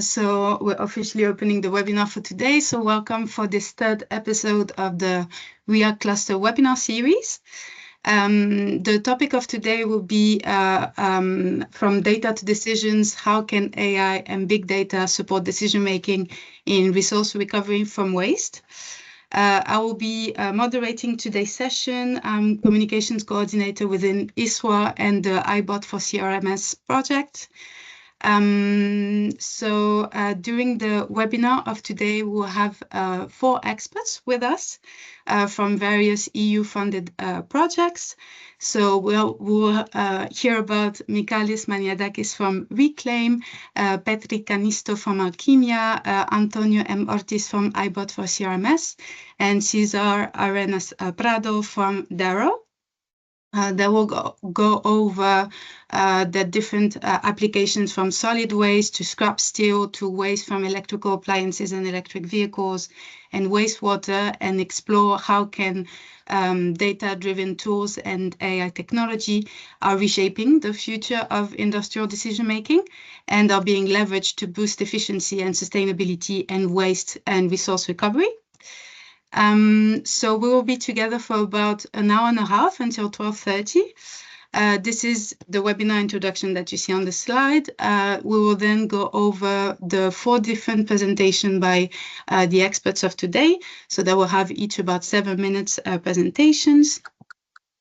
So we're officially opening the webinar for today. So welcome for this third episode of the React Cluster webinar series. The topic of today will be from data to decisions, how can AI and big data support decision-making in resource recovery from waste? I will be moderating today's session. I'm communications coordinator within ISWA and the iBot for CRMs project. During the webinar of today, we'll have 4 experts with us from various EU-funded projects. So we'll hear about Michalis Maniadakis from Reclaim, Patrick Canisto from ALCHIMIA, Antonio M. Ortiz from iBot for CRMs, and Cesar Arenas Prado from DARROW. They will go over the different applications from solid waste to scrap steel to waste from electrical appliances and electric vehicles and wastewater, and explore how can data-driven tools and AI technology are reshaping the future of industrial decision-making and are being leveraged to boost efficiency and sustainability and waste and resource recovery. So we will be together for about an hour and a half until 12:30. This is the webinar introduction that you see on the slide. We will then go over the 4 different presentations by the experts of today. So they will have each about 7 minutes presentations.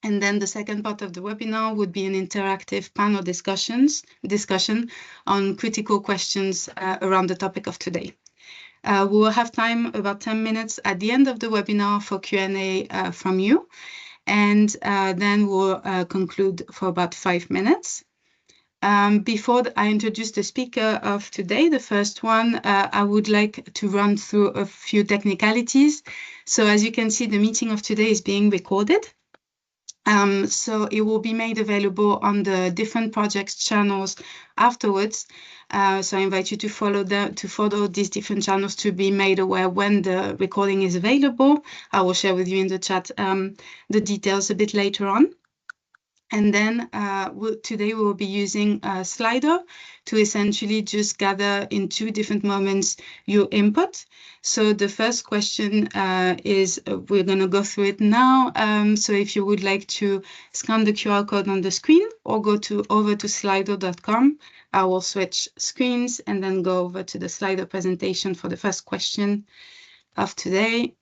And then the second part of the webinar would be an interactive panel discussion on critical questions around the topic of today. We will have time, about 10 minutes at the end of the webinar for Q&A from you. And then we'll conclude for about 5 minutes. Before I introduce the speaker of today, the first one, I would like to run through a few technicalities. So as you can see, the meeting of today is being recorded. So it will be made available on the different projects channels afterwards. So I invite you to follow these different channels to be made aware when the recording is available. I will share with you in the chat the details a bit later on. And then today we will be using Slido to essentially just gather in 2 different moments your input. So the first question is, we're going to go through it now. So if you would like to scan the QR code on the screen or go over to slido.com, I will switch screens and then go over to the Slido presentation for the first question of today.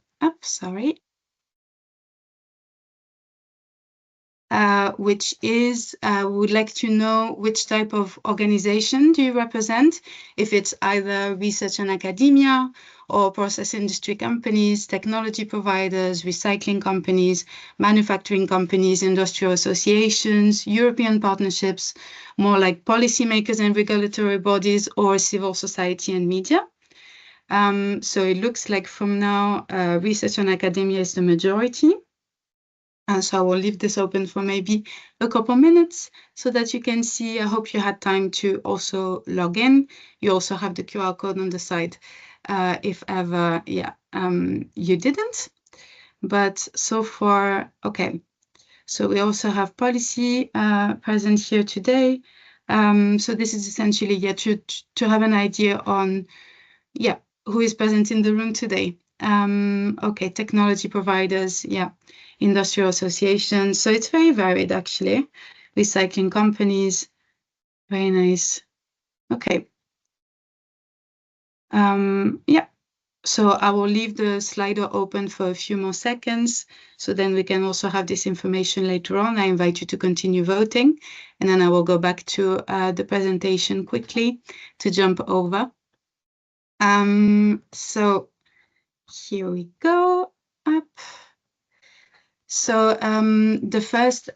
Which is, we would like to know which type of organization do you represent, if it's either research and academia or process industry companies, technology providers, recycling companies, manufacturing companies, industrial associations, European partnerships, more like policymakers and regulatory bodies, or civil society and media. So it looks like from now, research and academia is the majority. So I will leave this open for maybe a couple minutes so that you can see. I hope you had time to also log in. You also have the QR code on the side if ever, you didn't. But so far, okay. So we also have policy present here today. So this is essentially to have an idea on, who is present in the room today. Okay, technology providers, industrial associations. So it's very varied, actually. Recycling companies, very nice. Okay. So I will leave the Slido open for a few more seconds, so then we can also have this information later on. I invite you to continue voting, and then I will go back to the presentation quickly to jump over. So here we go, up. So the first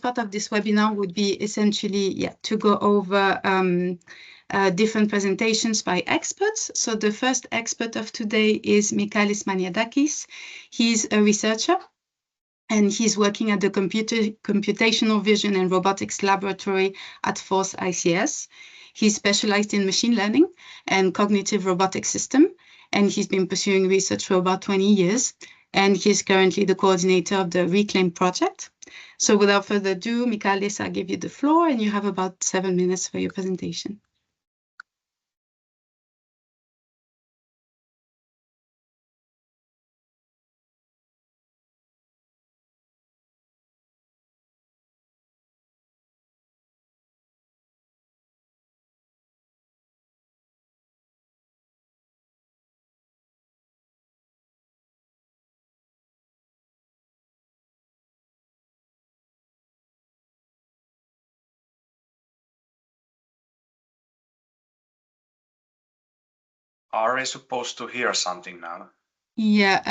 part of this webinar would be essentially to go over different presentations by experts. So the first expert of today is Michalis Maniadakis. He's a researcher and he's working at the Computational Vision and Robotics Laboratory at Force ICS. He's specialized in machine learning and cognitive robotic system, and he's been pursuing research for about 20 years. And he's currently the coordinator of the Reclaim project. So without further ado, Michalis, I'll give you the floor, and you have about 7 minutes for your presentation. Are we supposed to hear something now? Yeah,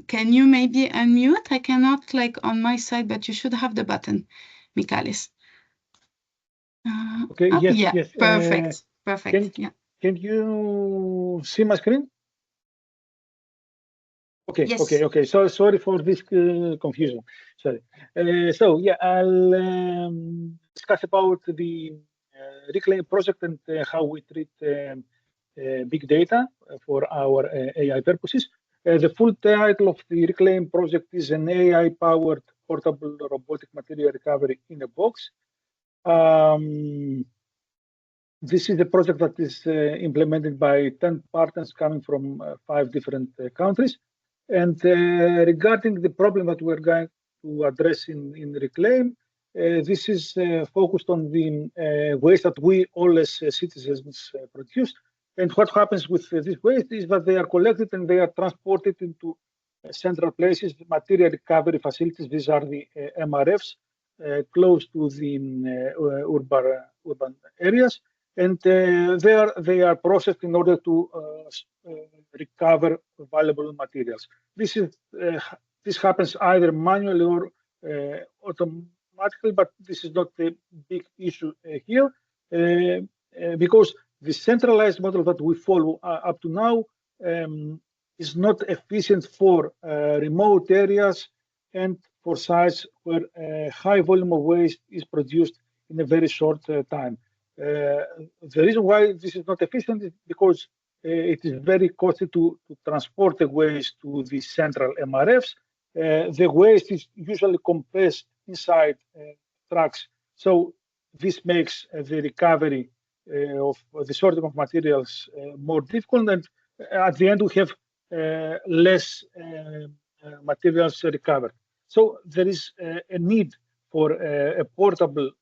can you maybe unmute? I cannot click on my side, but you should have the button, Michalis. Okay, oh, yes, yeah, yes. perfect, perfect. Can you see my screen? Okay, Yes. okay. So sorry for this confusion. Sorry. So yeah, I'll discuss about the Reclaim project and how we treat big data for our AI purposes. The full title of the Reclaim project is an AI-powered portable robotic material recovery in a box. This is a project that is implemented by 10 partners coming from 5 different countries. And regarding the problem that we're going to address in Reclaim, this is focused on the waste that we all as citizens produce. And what happens with this waste is that they are collected and they are transported into central places, material recovery facilities. These are the MRFs close to the urban areas. And they are processed in order to recover valuable materials. This happens either manually or automatically, but this is not the big issue here because the centralized model that we follow up to now is not efficient for remote areas and for sites where a high volume of waste is produced in a very short time. The reason why this is not efficient is because it is very costly to transport the waste to the central MRFs. The waste is usually compressed inside trucks, so this makes the recovery of the sorting of materials more difficult, and at the end we have less materials recovered. So there is a need for a portable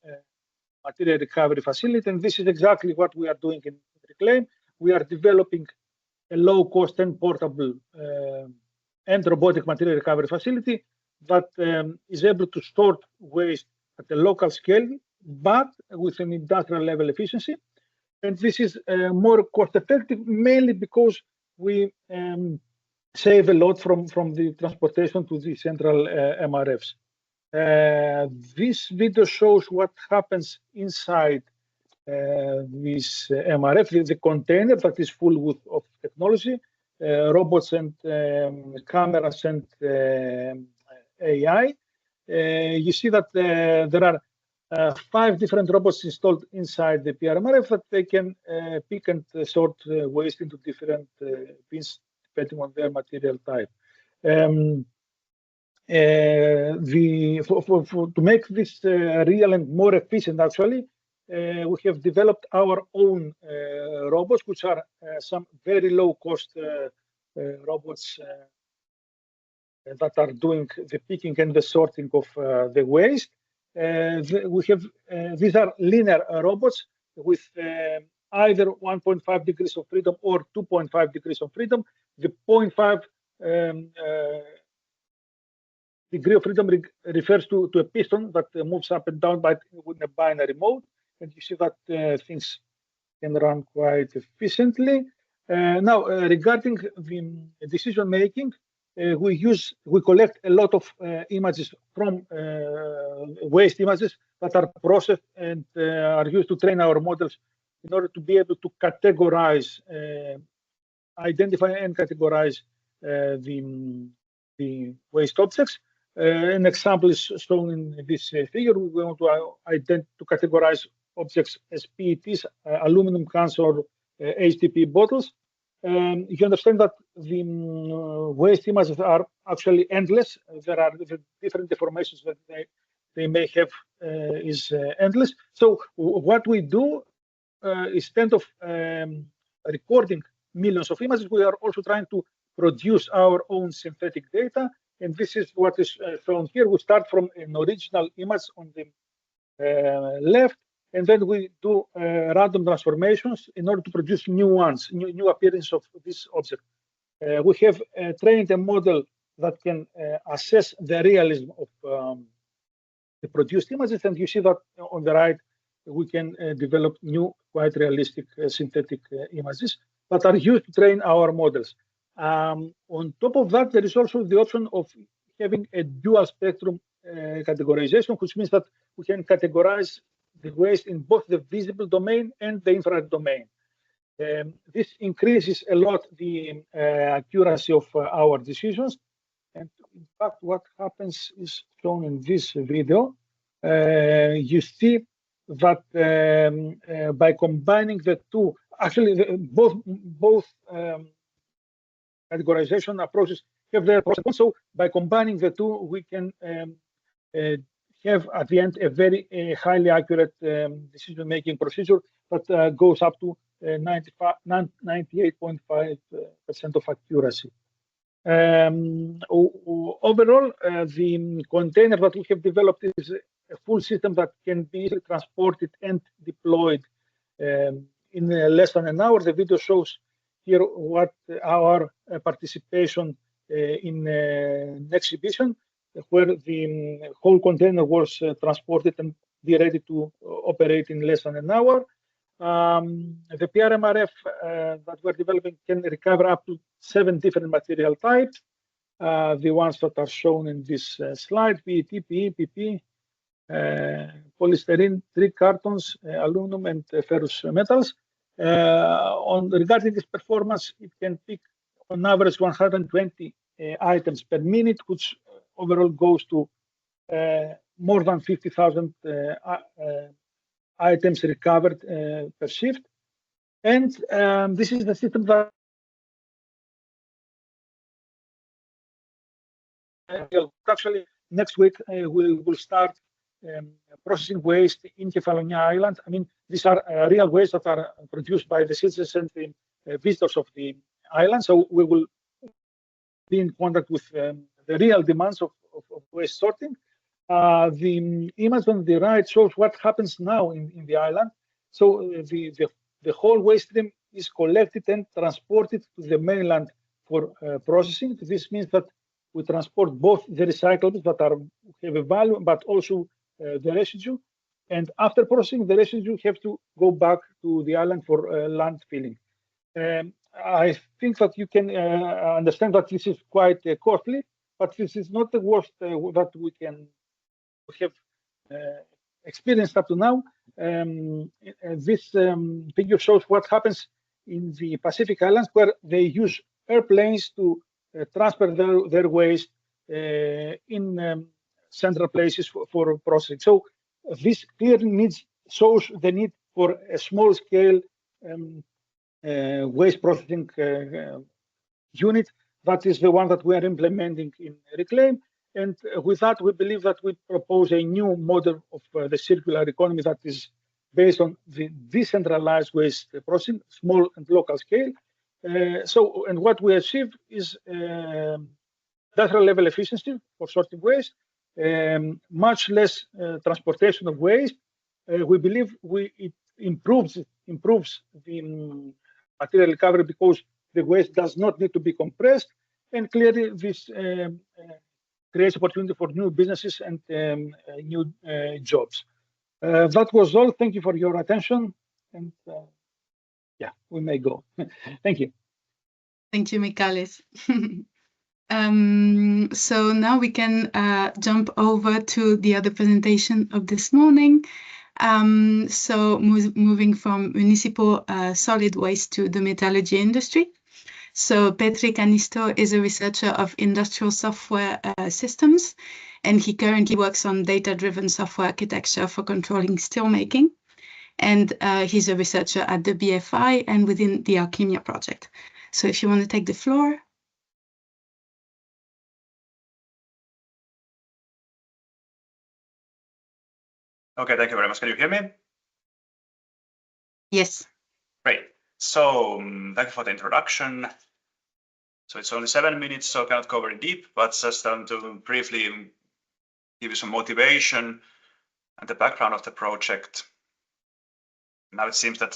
material recovery facility, and this is exactly what we are doing in Reclaim. We are developing a low-cost and portable and robotic material recovery facility that is able to store waste at a local scale, but with an industrial level efficiency. And this is more cost-effective, mainly because we save a lot from the transportation to the central MRFs. This video shows what happens inside this MRF, the container that is full of technology, robots and cameras and AI. You see that there are 5 different robots installed inside the PRMRF that they can pick and sort waste into different bins depending on their material type. To make this real and more efficient, actually, we have developed our own robots, which are some very low-cost robots that are doing the picking and the sorting of the waste. These are linear robots with either 1.5 degrees of freedom or 2.5 degrees of freedom. The 0.5 degree of freedom refers to a piston that moves up and down with a binary mode, and you see that things can run quite efficiently. Now, regarding the decision making, we collect a lot of images from waste images that are processed and are used to train our models in order to be able to categorize, identify and categorize the waste objects. An example is shown in this figure. We want to categorize objects as PETs, aluminum cans, or HDP bottles. You understand that the waste images are actually endless. There are different deformations that they may have is endless. So what we do instead of recording millions of images, we are also trying to produce our own synthetic data. And this is what is shown here. We start from an original image on the left, and then we do random transformations in order to produce new ones, new appearance of this object. We have trained a model that can assess the realism of the produced images, and you see that on the right, we can develop new, quite realistic synthetic images. that are used to train our models. On top of that, there is also the option of having a dual spectrum categorization, which means that we can categorize the waste in both the visible domain and the infrared domain. This increases a lot the accuracy of our decisions. And in fact, what happens is shown in this video. You see that by combining the two, actually both categorization approaches have their pros and cons. So by combining the two, we can have at the end a very highly accurate decision-making procedure that goes up to 98.5% of accuracy. Overall, the container that we have developed is a full system that can be easily transported and deployed in less than an hour. The video shows here what our participation in an exhibition where the whole container was transported and be ready to operate in less than an hour. The PRMRF that we're developing can recover up to 7 different material types. The ones that are shown in this slide: PET, PE, PP, polystyrene, 3 cartons, aluminum, and ferrous metals. Regarding this performance, it can pick on average 120 items per minute, which overall goes to more than 50,000 items recovered per shift. And this is the system that actually next week we will start processing waste in Kefalonia Island. I mean, these are real waste that are produced by the citizens and the visitors of the island. So we will be in contact with the real demands of waste sorting. The image on the right shows what happens now in the island. So the whole waste stream is collected and transported to the mainland for processing. This means that we transport both the recyclables that have a value, but also the residue. And after processing, the residue have to go back to the island for land filling. I think that you can understand that this is quite costly, but this is not the worst that we have experienced up to now. This figure shows what happens in the Pacific Islands, where they use airplanes to transfer their waste in central places for processing. So this clearly shows the need for a small-scale waste processing unit. That is the one that we are implementing in Reclaim. And with that, we believe that we propose a new model of the circular economy that is based on the decentralized waste processing, small and local scale. And what we achieve is industrial level efficiency for sorting waste, much less transportation of waste. We believe it improves the material recovery because the waste does not need to be compressed, and clearly this creates opportunity for new businesses and new jobs. That was all. Thank you for your attention, and yeah, we may go. Thank you. Thank you, Michalis. So now we can jump over to the other presentation of this morning. So moving from municipal solid waste to the metallurgy industry. So Petri Canisto is a researcher of industrial software systems, and he currently works on data-driven software architecture for controlling steelmaking. And he's a researcher at the BFI and within the ALCHIMIA project. So if you want to take the floor. Okay, thank you very much. Can you hear me? Yes. Great. So thank you for the introduction. So it's only 7 minutes, so I cannot go very deep, but just to briefly give you some motivation and the background of the project. Now it seems that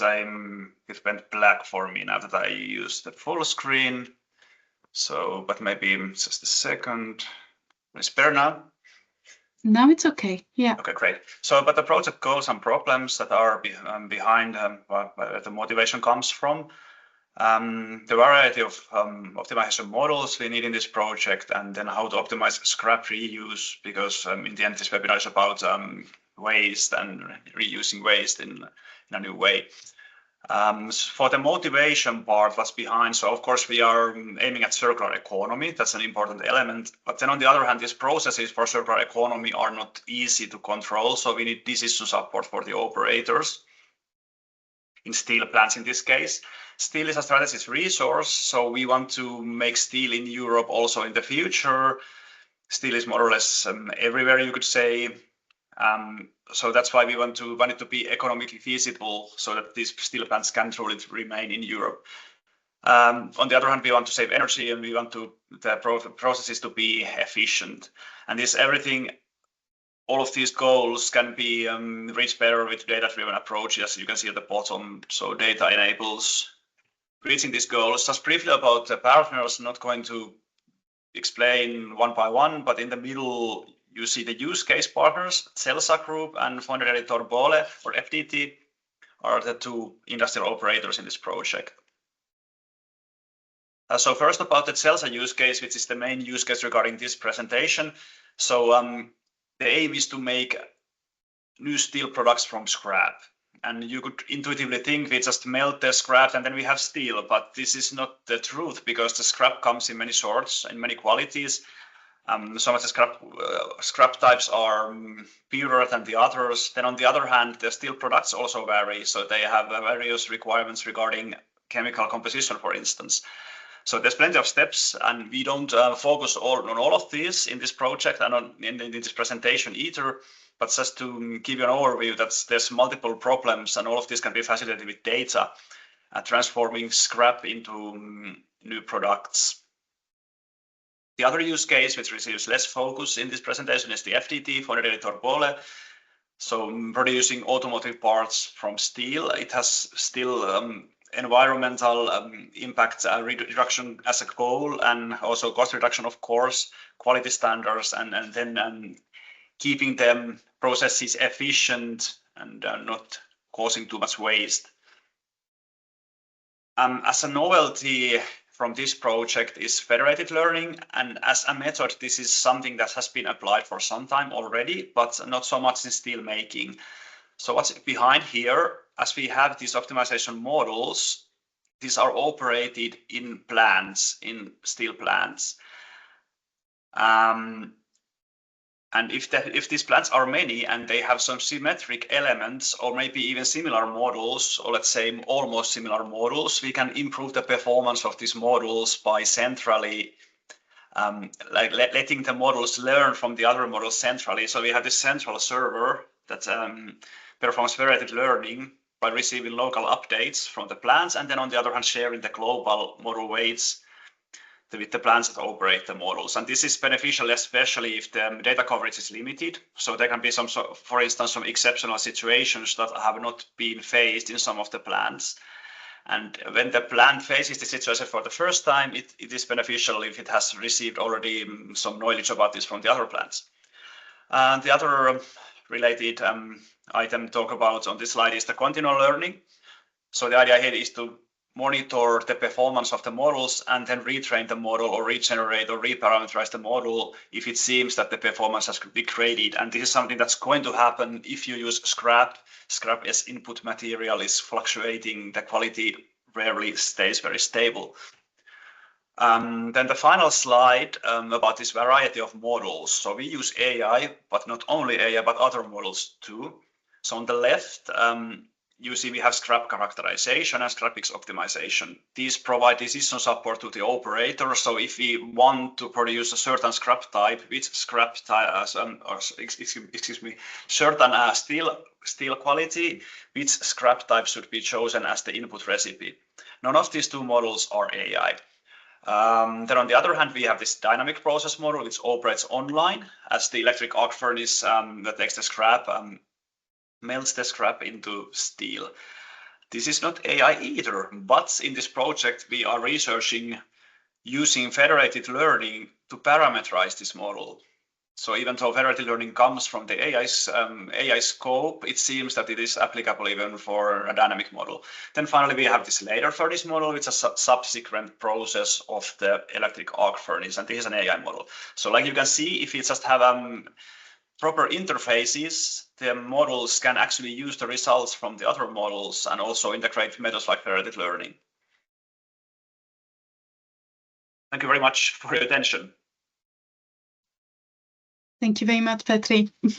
it went black for me now that I use the full screen. So, but maybe just a second. It's better now? Now it's okay. Yeah. Okay, great. So, but the project goals and problems that are behind where the motivation comes from. The variety of optimization models we need in this project, and then how to optimize scrap reuse, because in the end this webinar is about waste and reusing waste in a new way. For the motivation part, what's behind, so of course we are aiming at circular economy, that's an important element, but then on the other hand, these processes for circular economy are not easy to control, so we need decision support for the operators. In steel plants in this case. Steel is a strategic resource, so we want to make steel in Europe also in the future. Steel is more or less everywhere, you could say. So that's why we want it to be economically feasible so that these steel plants can truly remain in Europe. On the other hand, we want to save energy and we want the processes to be efficient. And this everything, all of these goals can be reached better with data-driven approaches, as you can see at the bottom. So data enables reaching these goals. Just briefly about the partners, not going to explain one by one, but in the middle, you see the use case partners, CELSA Group and Fonderia di Torbole, or FDT, are the two industrial operators in this project. So first about the CELSA use case, which is the main use case regarding this presentation. So the aim is to make new steel products from scrap. And you could intuitively think we just melt the scrap and then we have steel, but this is not the truth because the scrap comes in many sorts, in many qualities. Some of the scrap types are purer than the others. Then on the other hand, the steel products also vary. So they have various requirements regarding chemical composition, for instance. So there's plenty of steps, and we don't focus on all of these in this project and in this presentation either, but just to give you an overview that there's multiple problems and all of this can be facilitated with data, transforming scrap into new products. The other use case which receives less focus in this presentation is the FDT, Fonderia di Torbole. So producing automotive parts from steel, it has still environmental impact reduction as a goal, and also cost reduction, of course, quality standards, and then keeping them processes efficient and not causing too much waste. As a novelty from this project is federated learning, and as a method, this is something that has been applied for some time already, but not so much in steel making. So what's behind here, as we have these optimization models, these are operated in plants, in steel plants. And if these plants are many and they have some symmetric elements or maybe even similar models, or let's say almost similar models, we can improve the performance of these models by centrally letting the models learn from the other models centrally. So we have this central server that performs federated learning by receiving local updates from the plants, and then on the other hand sharing the global model weights with the plants that operate the models. And this is beneficial, especially if the data coverage is limited. So there can be some, for instance, some exceptional situations that have not been faced in some of the plants. And when the plant faces the situation for the first time, it is beneficial if it has received already some knowledge about this from the other plants. And the other related item to talk about on this slide is the continual learning. So the idea here is to monitor the performance of the models and then retrain the model or regenerate or reparameterize the model if it seems that the performance has degraded. And this is something that's going to happen if you use scrap. Scrap as input material is fluctuating, the quality rarely stays very stable. Then the final slide about this variety of models. So we use AI, but not only AI, but other models too. So on the left, you see we have scrap characterization and scrap mix optimization. These provide decision support to the operator. So if we want to produce a certain scrap type, which scrap type, certain steel quality, which scrap type should be chosen as the input recipe. None of these two models are AI. Then on the other hand, we have this dynamic process model, which operates online as the electric arc furnace that takes the scrap, melts the scrap into steel. This is not AI either, but in this project, we are researching using federated learning to parameterize this model. So even though federative learning comes from the AI scope, it seems that it is applicable even for a dynamic model. Then finally, we have this later furnace model, which is a subsequent process of the electric arc furnace, and this is an AI model. So like you can see, if you just have proper interfaces, the models can actually use the results from the other models and also integrate methods like federative learning. Thank you very much for your attention. Thank you very much, Petri. So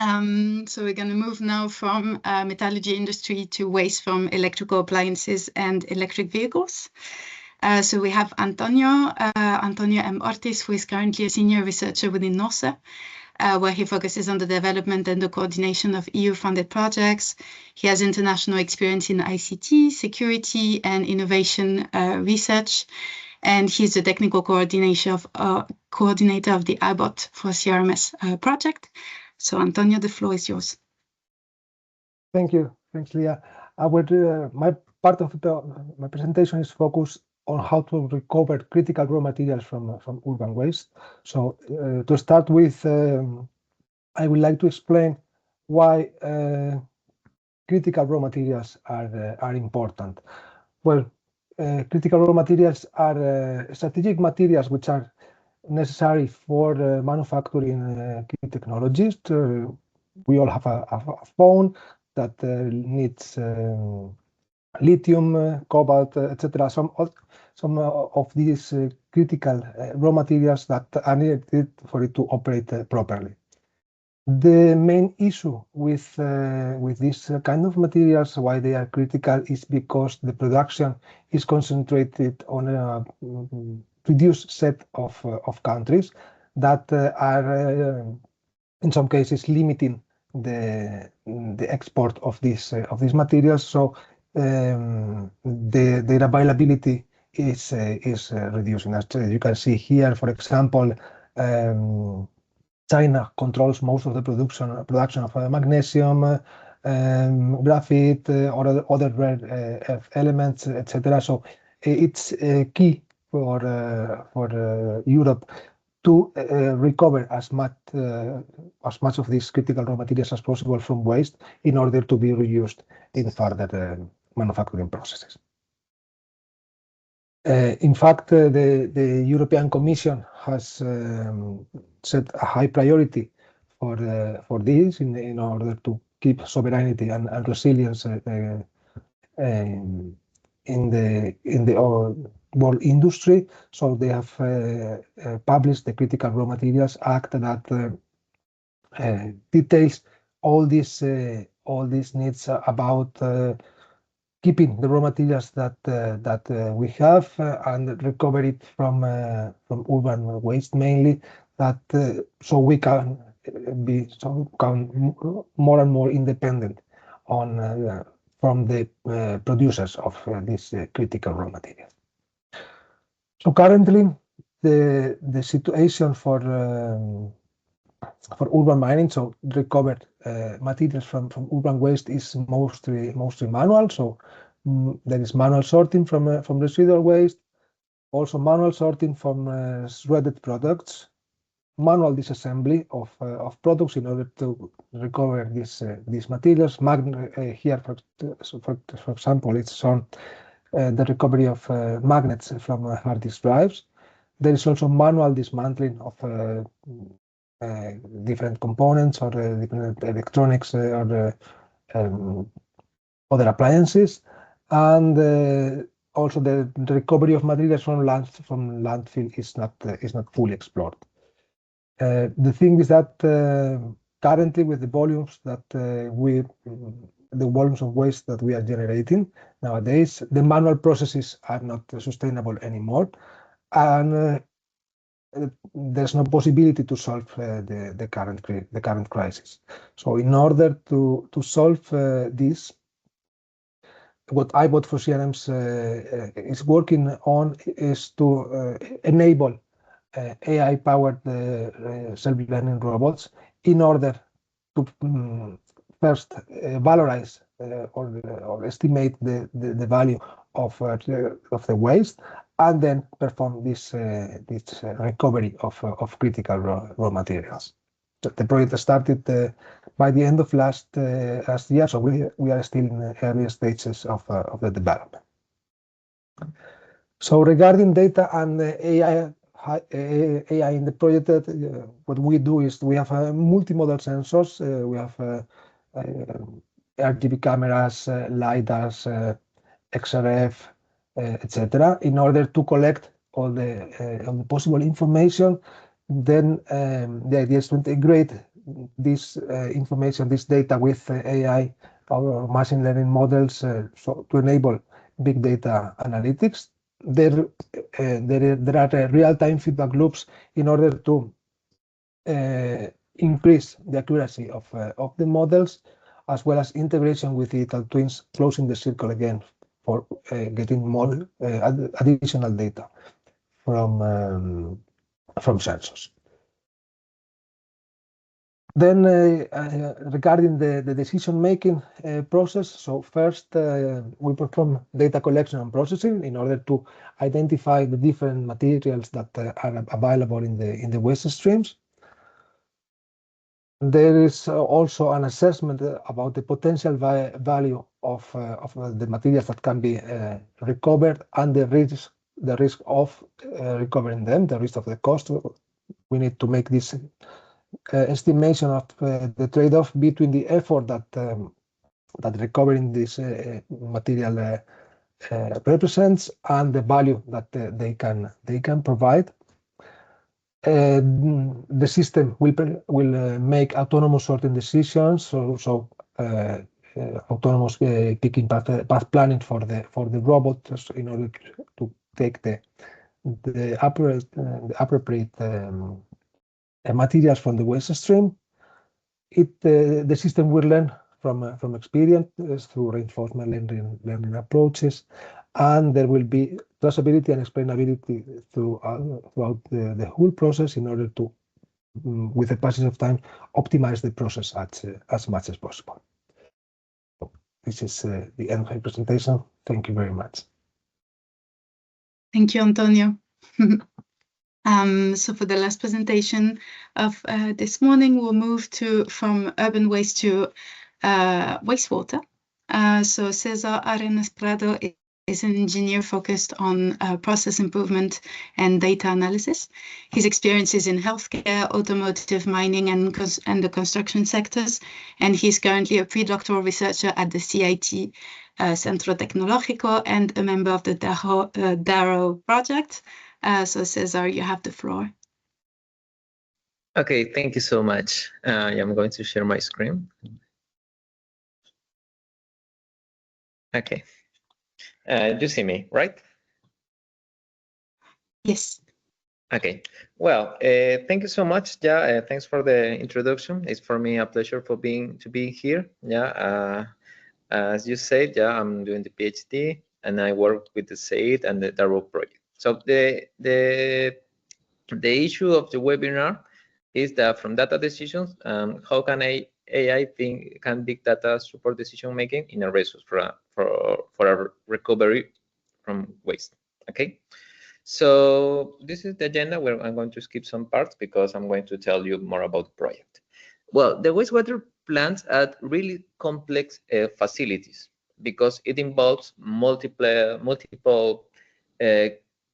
we're going to move now from metallurgy industry to waste from electrical appliances and electric vehicles. So we have Antonio M. Ortiz, who is currently a senior researcher within NOSE, where he focuses on the development and the coordination of EU-funded projects. He has international experience in ICT, security, and innovation research. And he's the technical coordinator of the iBot for CRMs project. So Antonio, the floor is yours. Thank you. Thanks, Leah. My part of my presentation is focused on how to recover critical raw materials from urban waste. So to start with, I would like to explain why critical raw materials are important. Well, critical raw materials are strategic materials which are necessary for manufacturing key technologies. We all have a phone that needs lithium, cobalt, etc. Some of these critical raw materials that are needed for it to operate properly. The main issue with this kind of materials, why they are critical, is because the production is concentrated on a reduced set of countries that are in some cases limiting the export of these materials. So their availability is reducing. As you can see here, for example, China controls most of the production of magnesium, graphite, or other rare earth elements, etc. So it's key for Europe to recover as much of these critical raw materials as possible from waste in order to be reused in further manufacturing processes. In fact, the European Commission has set a high priority for this in order to keep sovereignty and resilience in the world industry. So they have published the Critical Raw Materials Act that details all these needs about keeping the raw materials that we have and recover it from urban waste mainly, that so we can become more and more independent from the producers of these critical raw materials. So currently, the situation for urban mining, so recovered materials from urban waste, is mostly manual. So there is manual sorting from residual waste, also manual sorting from shredded products, manual disassembly of products in order to recover these materials. Here, for example, it's shown the recovery of magnets from hard disk drives. There is also manual dismantling of different components or different electronics or other appliances, and also the recovery of materials from landfill is not fully explored. The thing is that currently, with the volumes of waste that we are generating nowadays, the manual processes are not sustainable anymore, and there's no possibility to solve the current crisis. So in order to solve this, what iBot for CRMs is working on is to enable AI-powered self-learning robots in order to first valorize or estimate the value of the waste, and then perform this recovery of critical raw materials. The project started by the end of last year, so we are still in the early stages of the development. So regarding data and AI in the project, what we do is we have multimodal sensors. We have RGB cameras, LiDARs, XRF, etc., in order to collect all the possible information. Then the idea is to integrate this information, this data with AI or machine learning models, so to enable big data analytics. There are real-time feedback loops in order to increase the accuracy of the models, as well as integration with digital twins, closing the circle again for getting more additional data from sensors. Then regarding the decision-making process, so first we perform data collection and processing in order to identify the different materials that are available in the waste streams. There is also an assessment about the potential value of the materials that can be recovered and the risk of recovering them, the risk of the cost. We need to make this estimation of the trade-off between the effort that recovering this material represents and the value that they can provide. The system will make autonomous sorting decisions, so autonomous picking path planning for the robot in order to take the appropriate materials from the waste stream. The system will learn from experience through reinforcement learning approaches, and there will be traceability and explainability throughout the whole process in order to, with the passage of time, optimize the process as much as possible. So this is the end of my presentation. Thank you very much. Thank you, Antonio. So for the last presentation of this morning, we'll move from urban waste to wastewater. So Cesar Arenas Prado is an engineer focused on process improvement and data analysis. His experience is in healthcare, automotive, mining, and the construction sectors, and he's currently a pre-doctoral researcher at the CIT Centro Tecnológico and a member of the DARROW project. So Cesar, you have the floor. Okay, thank you so much. I'm going to share my screen. Okay. You see me, right? Yes. Okay. Well, thank you so much. Yeah, thanks for the introduction. It's for me a pleasure to be here. Yeah, as you said, yeah, I'm doing the PhD and I work with the SAID and the DARROW project. So the issue of the webinar is that from data decisions, how can AI can big data support decision making in a resource for a recovery from waste? Okay, so this is the agenda where I'm going to skip some parts because I'm going to tell you more about the project. Well, the wastewater plants are really complex facilities because it involves multiple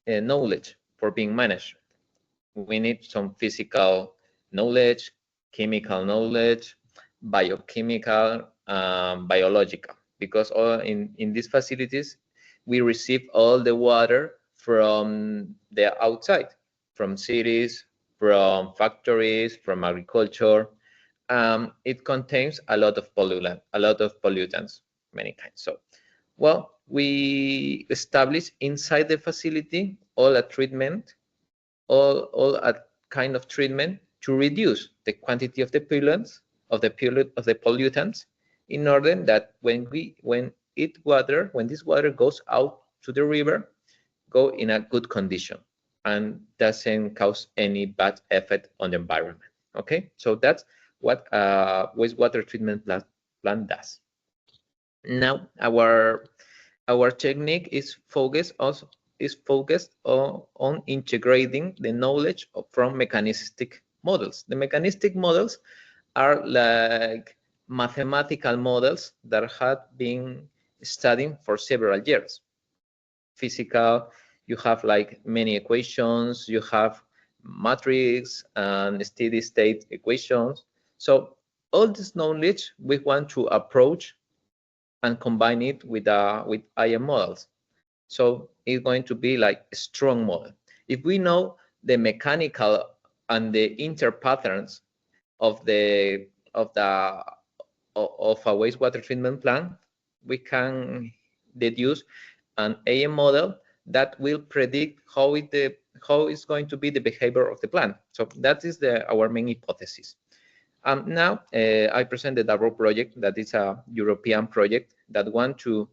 knowledge for being managed. We need some physical knowledge, chemical knowledge, biochemical, biological, because in these facilities, we receive all the water from the outside, from cities, from factories, from agriculture. It contains a lot of pollutants, many kinds. So, well, we establish inside the facility all a kind of treatment to reduce the quantity of the pollutants in order that when this water goes out to the river, go in a good condition and doesn't cause any bad effect on the environment. Okay, so that's what a wastewater treatment plant does. Now our technique is focused also is focused on integrating the knowledge from mechanistic models. The mechanistic models are like mathematical models that have been studied for several years. Physical, you have like many equations, you have matrix and steady state equations. So all this knowledge we want to approach and combine it with IM models. So it's going to be like a strong model. If we know the mechanical and the interpatterns of a wastewater treatment plant, we can deduce an AM model that will predict how is going to be the behavior of the plant. So that is our main hypothesis. Now I present the DARROW project, that is a European project that wants to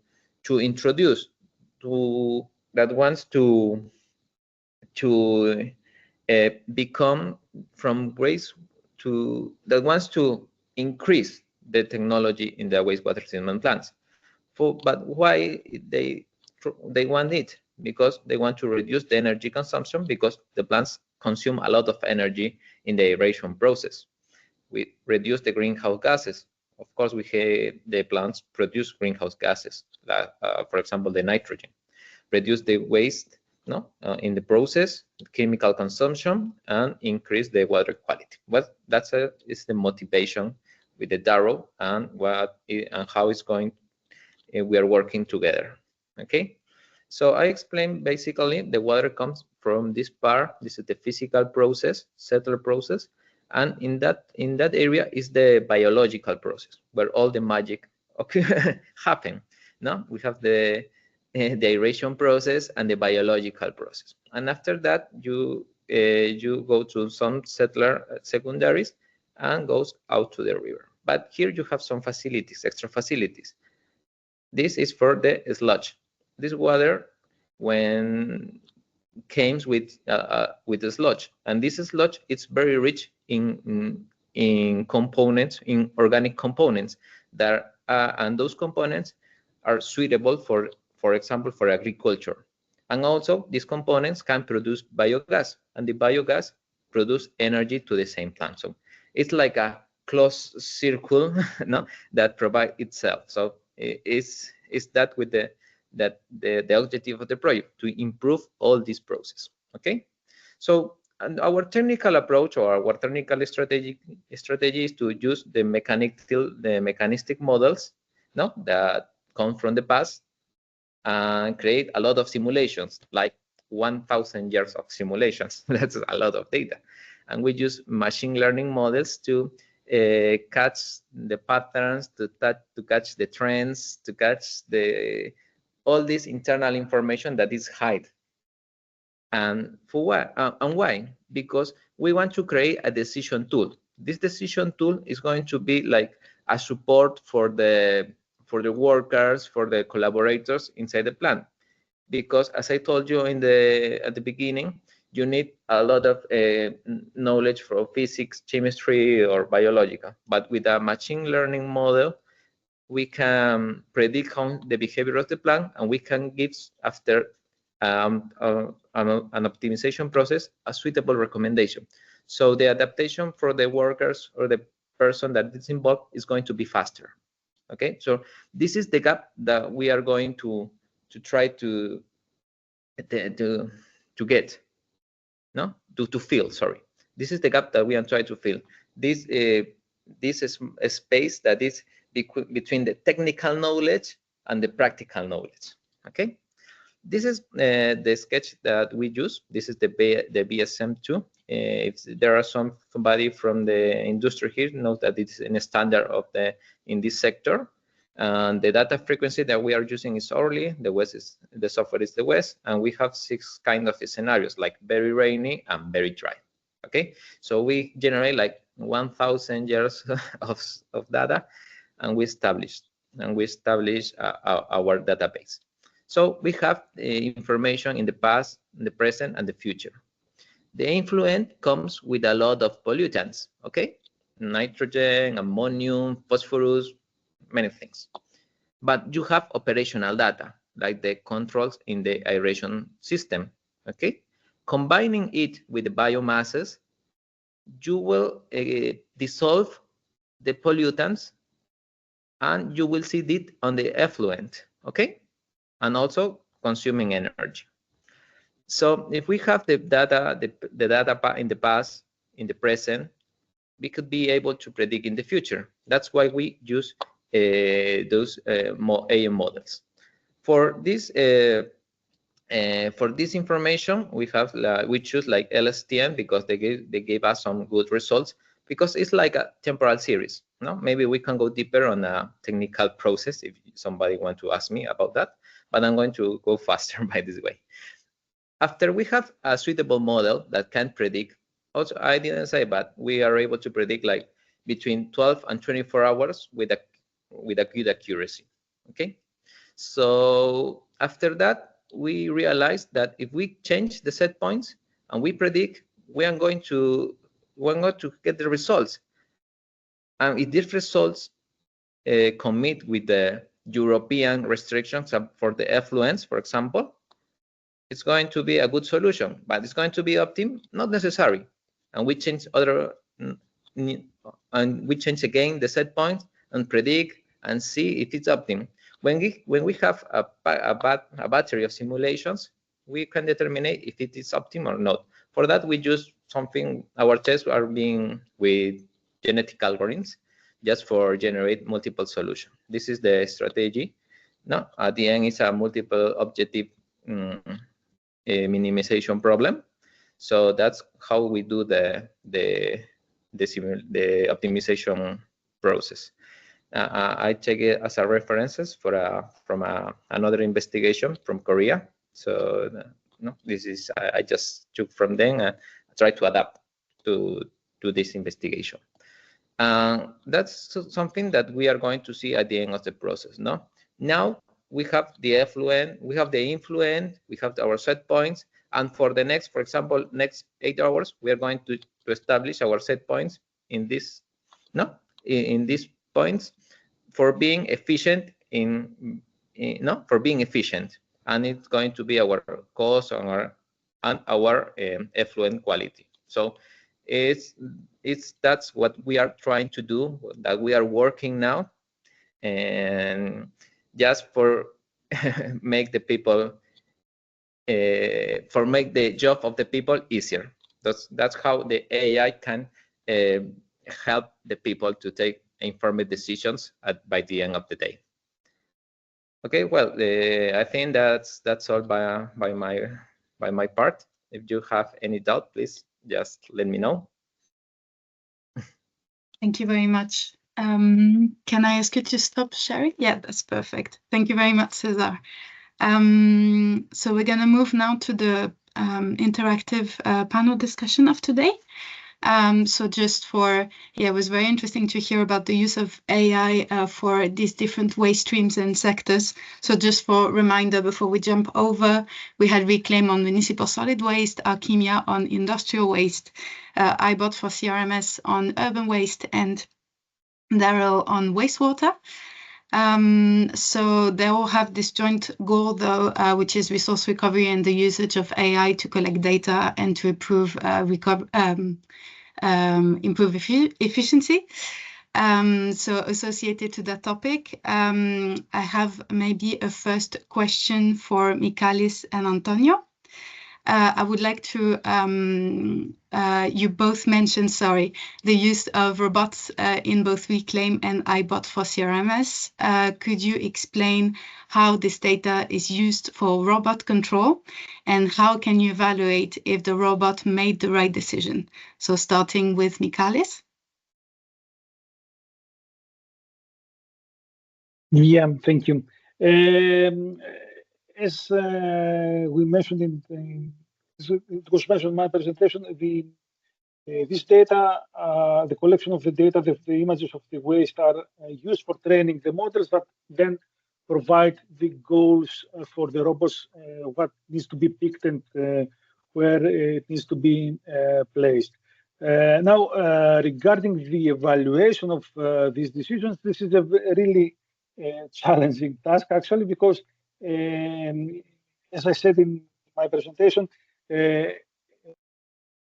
become from waste that wants to increase the technology in the wastewater treatment plants. But why they want it? Because they want to reduce the energy consumption, because the plants consume a lot of energy in the aeration process. We reduce the greenhouse gases. Of course, the plants produce greenhouse gases, for example, the nitrogen. Reduce the waste in the process, chemical consumption, and increase the water quality. Well, is the motivation with the DARROW and how it's going. We are working together. Okay, so I explained basically the water comes from this part. This is the physical process, settler process, and in that area is the biological process where all the magic happen. No, we have the aeration process and the biological process, and after that you go to some settler secondaries and goes out to the river. But here you have some facilities, extra facilities. This is for the sludge. This water, when comes with the sludge, and this sludge it's very rich in components, in organic components that and those components are suitable for example, for agriculture. And also these components can produce biogas, and the biogas produce energy to the same plant. So it's like a closed circle that provides itself. So it's that with the objective of the project, to improve all this process. Okay, so and our technical approach or our technical strategy is to use the mechanistic models that come from the past and create a lot of simulations, like 1,000 years of simulations. That's a lot of data. And we use machine learning models to catch the patterns, to catch the trends, to catch all this internal information that is hidden. And for what? And why? Because we want to create a decision tool. This decision tool is going to be like a support for the workers, for the collaborators inside the plant. Because as I told you at the beginning, you need a lot of knowledge from physics, chemistry, or biological. But with a machine learning model, we can predict the behavior of the plant, and we can give, after an optimization process, a suitable recommendation. So the adaptation for the workers or the person that is involved is going to be faster. Okay, so this is the gap that we are going to try to get, to fill. Sorry, this is the gap that we are trying to fill. This is a space that is between the technical knowledge and the practical knowledge. Okay, this is the sketch that we use. This is the BSM2. If there are somebody from the industry here, knows that it's a standard in this sector. And the data frequency that we are using is hourly. The software is the WES, and we have 6 kind of scenarios, like very rainy and very dry. Okay, so we generate like 1,000 years of data, and we establish our database. So we have information in the past, the present, and the future. The influent comes with a lot of pollutants, okay? Nitrogen, ammonium, phosphorus, many things. But you have operational data. like the controls in the aeration system. Okay, combining it with the biomasses, you will dissolve the pollutants, and you will see it on the effluent. Okay, and also consuming energy. So if we have the data, the data in the past, in the present, we could be able to predict in the future. That's why we use those AM models. For this information, we choose like LSTM because they gave us some good results, because it's like a temporal series. No, maybe we can go deeper on a technical process if somebody wants to ask me about that, but I'm going to go faster by this way. After we have a suitable model that can predict, also I didn't say, but we are able to predict like between 12 and 24 hours with a good accuracy. Okay, so after that we realized that if we change the set points and we predict, we're going to get the results, and if these results commit with the European restrictions for the effluents, for example, it's going to be a good solution. But it's going to be optimal? Not necessary. And we change again the set points and predict and see if it's optimal. When we have a battery of simulations, we can determine if it is optimal or not. For that, we use something. Our tests are being with genetic algorithms, just for generate multiple solutions. This is the strategy. No, at the end, it's a multiple objective minimization problem. So that's how we do the optimization process. I take it as a references from another investigation from Korea. So no, this is I just took from them and try to adapt to this investigation. That's something that we are going to see at the end of the process. No, now we have the effluent, we have the influent, we have our set points, and for the next, for example, next 8 hours, we are going to establish our set points in this, in these points for being efficient for being efficient, and it's going to be our cost and our effluent quality. So that's what we are trying to do, that we are working now, and just for make the people make the job of the people easier. That's how the AI can help the people to take informed decisions by the end of the day. Okay, well, I think that's all by my part. If you have any doubt, please just let me know. Thank you very much. Can I ask you to stop sharing? Yeah, that's perfect. Thank you very much, Cesar. So we're going to move now to the interactive panel discussion of today. So just it was very interesting to hear about the use of AI for these different waste streams and sectors. So just for reminder, before we jump over, we had Reclaim on municipal solid waste, ALCHIMIA on industrial waste, iBot for CRMs on urban waste, and DARROW on wastewater. So they all have this joint goal, though, which is resource recovery and the usage of AI to collect data and to improve efficiency. So associated to that topic, I have maybe a first question for Michalis and Antonio. I would like to, you both mentioned, the use of robots in both Reclaim and iBot for CRMs. Could you explain how this data is used for robot control, and how can you evaluate if the robot made the right decision? So starting with Michalis. Yeah, thank you. As we mentioned it was mentioned in my presentation, this data, the collection of the data, the images of the waste are used for training the models that then provide the goals for the robots, what needs to be picked and where it needs to be placed. Now, regarding the evaluation of these decisions, this is a really challenging task, actually, because as I said in my presentation,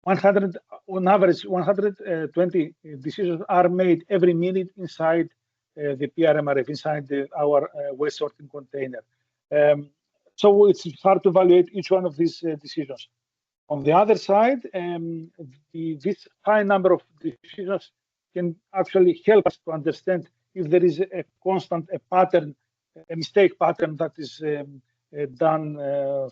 100, on average, 120 decisions are made every minute inside the PRMRF, inside our waste sorting container. So it's hard to evaluate each one of these decisions. On the other side, this high number of decisions can actually help us to understand if there is a constant pattern, a mistake pattern that is done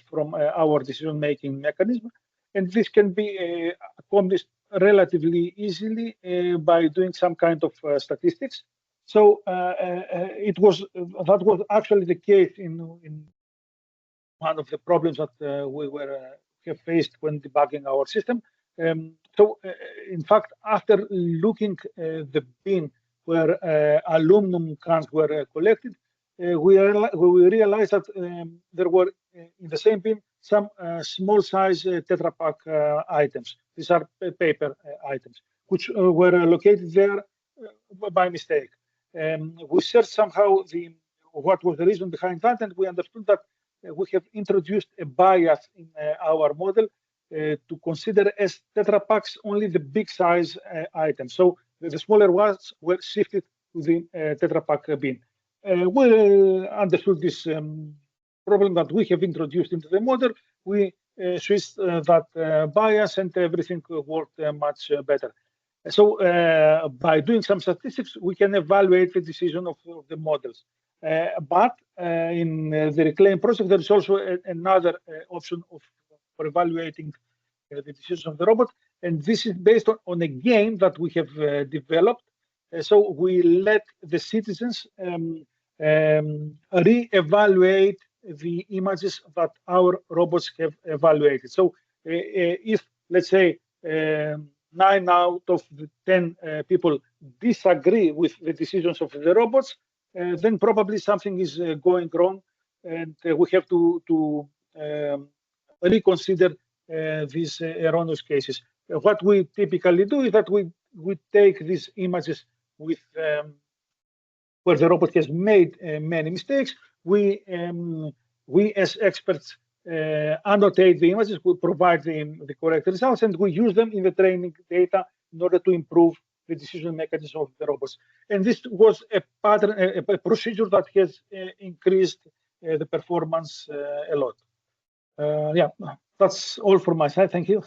from our decision-making mechanism. And this can be accomplished relatively easily by doing some kind of statistics. So that was actually the case in one of the problems that we have faced when debugging our system. In fact, after looking the bin where aluminum cans were collected, we realized that there were in the same bin some small size Tetra Pak items. These are paper items, which were located there by mistake. We searched somehow what was the reason behind that, and we understood that we have introduced a bias in our model to consider as Tetra Paks only the big size items. So the smaller ones were shifted to the Tetra Pak bin. We understood this problem that we have introduced into the model. We switched that bias, and everything worked much better. So by doing some statistics, we can evaluate the decision of the models. But in the Reclaim project, there is also another option for evaluating the decisions of the robot. And this is based on a game that we have developed. So we let the citizens re-evaluate the images that our robots have evaluated. So if, let's say, 9 out of the 10 people disagree with the decisions of the robots, then probably something is going wrong, and we have to reconsider these erroneous cases. What we typically do is that we take these images with where the robot has made many mistakes. We as experts annotate the images, we provide the correct results, and we use them in the training data in order to improve the decision mechanism of the robots. And this was a pattern, a procedure that has increased the performance a lot. Yeah, that's all from my side. Thank you.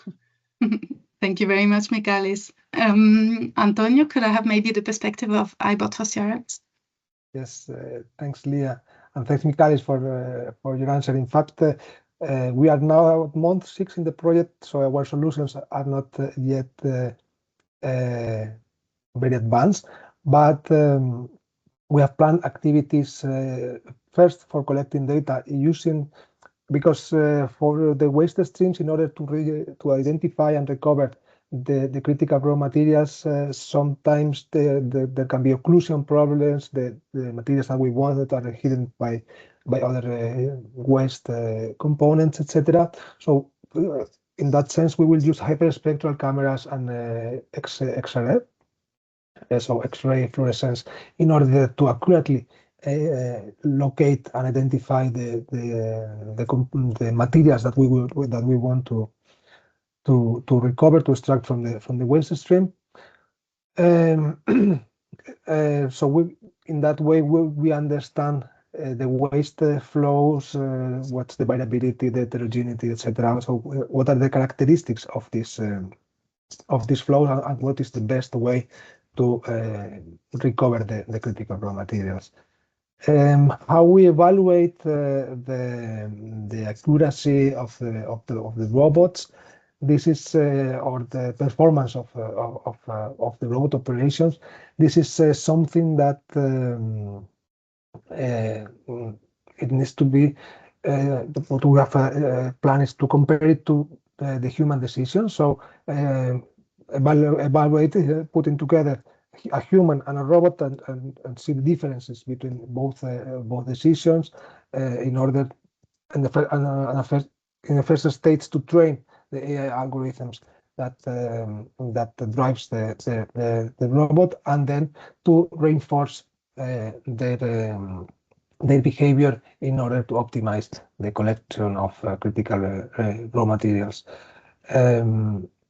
Thank you very much, Michalis. Antonio, could I have maybe the perspective of iBot for CRMs? Yes, thanks, Leah, and thanks, Michalis, for your answer. In fact, we are now at month 6 in the project, so our solutions are not yet very advanced, but we have planned activities first for collecting data using, because for the waste streams, in order to identify and recover the critical raw materials, sometimes there can be occlusion problems. The materials that we wanted are hidden by other waste components, etc. So in that sense, we will use hyperspectral cameras and XRF, so X-ray fluorescence, in order to accurately locate and identify the materials that we want to recover, to extract from the waste stream. So in that way we understand the waste flows, what's the variability, the heterogeneity, etc. So what are the characteristics of this flow, and what is the best way to recover the critical raw materials. How we evaluate the accuracy of the robots. This is or the performance of the robot operations. This is something that it needs to be. What we have a plan is to compare it to the human decision. So evaluate putting together a human and a robot and see the differences between both decisions in order in the first stage to train the AI algorithms that drives the robot, and then to reinforce their their behavior in order to optimize the collection of critical raw materials.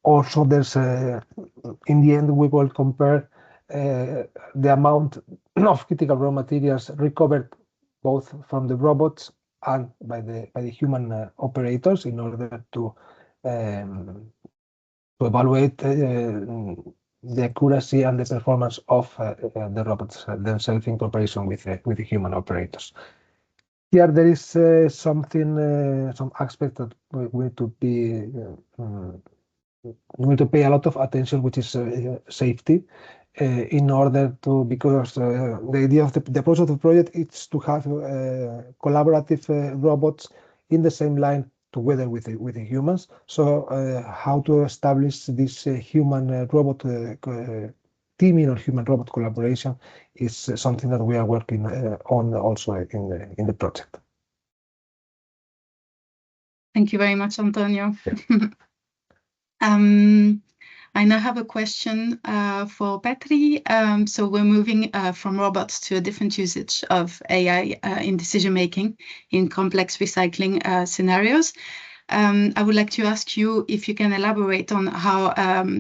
Also, there's in the end we will compare the amount of critical raw materials recovered both from the robots and by the human operators in order to evaluate the accuracy and the performance of the robots themselves in cooperation with the human operators. Here there is something, some aspect that we need to be we need to pay a lot of attention, which is safety, in order to, because the idea of the approach of the project is to have collaborative robots in the same line together with the humans. So how to establish this human robot teaming or human robot collaboration is something that we are working on also in the project. Thank you very much, Antonio. Yeah. I now have a question for Petri. So we're moving from robots to a different usage of AI in decision-making in complex recycling scenarios. I would like to ask you if you can elaborate on how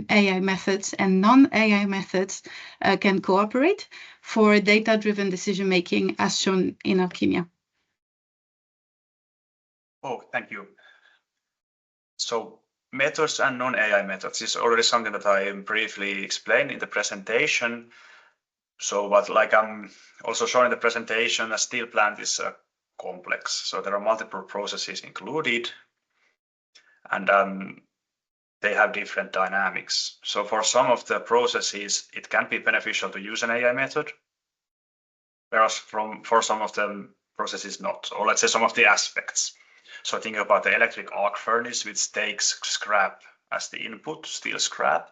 AI methods and non-AI methods can cooperate for data-driven decision-making as shown in ALCHIMIA. Oh, thank you. So methods and non-AI methods is already something that I briefly explained in the presentation. So, but like I'm also showing in the presentation, a steel plant is complex. So there are multiple processes included, and they have different dynamics. So for some of the processes, it can be beneficial to use an AI method, whereas for some of the processes not, or let's say some of the aspects. So think about the electric arc furnace, which takes scrap as the input, steel scrap.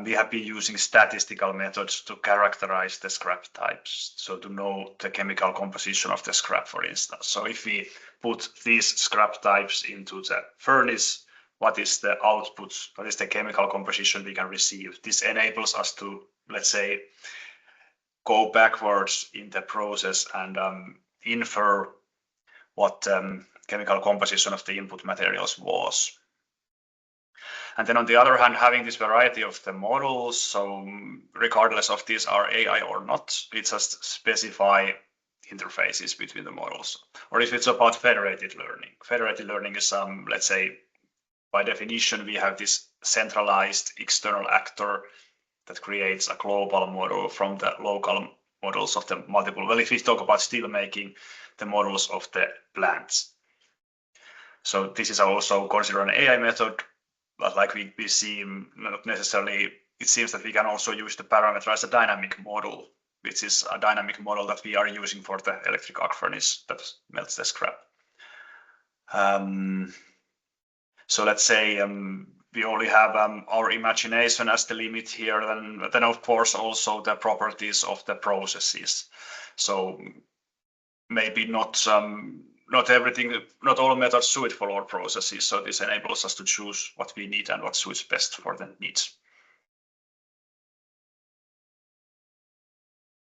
We have been using statistical methods to characterize the scrap types, so to know the chemical composition of the scrap, for instance. So if we put these scrap types into the furnace, what is the output, what is the chemical composition we can receive? This enables us to, let's say, go backwards in the process and infer what chemical composition of the input materials was. And then on the other hand, having this variety of the models, so regardless of these are AI or not, we just specify interfaces between the models. Or if it's about federated learning is let's say, by definition, we have this centralized external actor that creates a global model from the local models of the multiple. Well, if we talk about steel making, the models of the plants. So this is also considered an AI method, but like we see, not necessarily, it seems that we can also use the parameterize a dynamic model, which is a dynamic model that we are using for the electric arc furnace that melts the scrap. So let's say we only have our imagination as the limit here, then of course also the properties of the processes. So maybe not everything, not all methods suit for all processes. So this enables us to choose what we need and what suits best for the needs.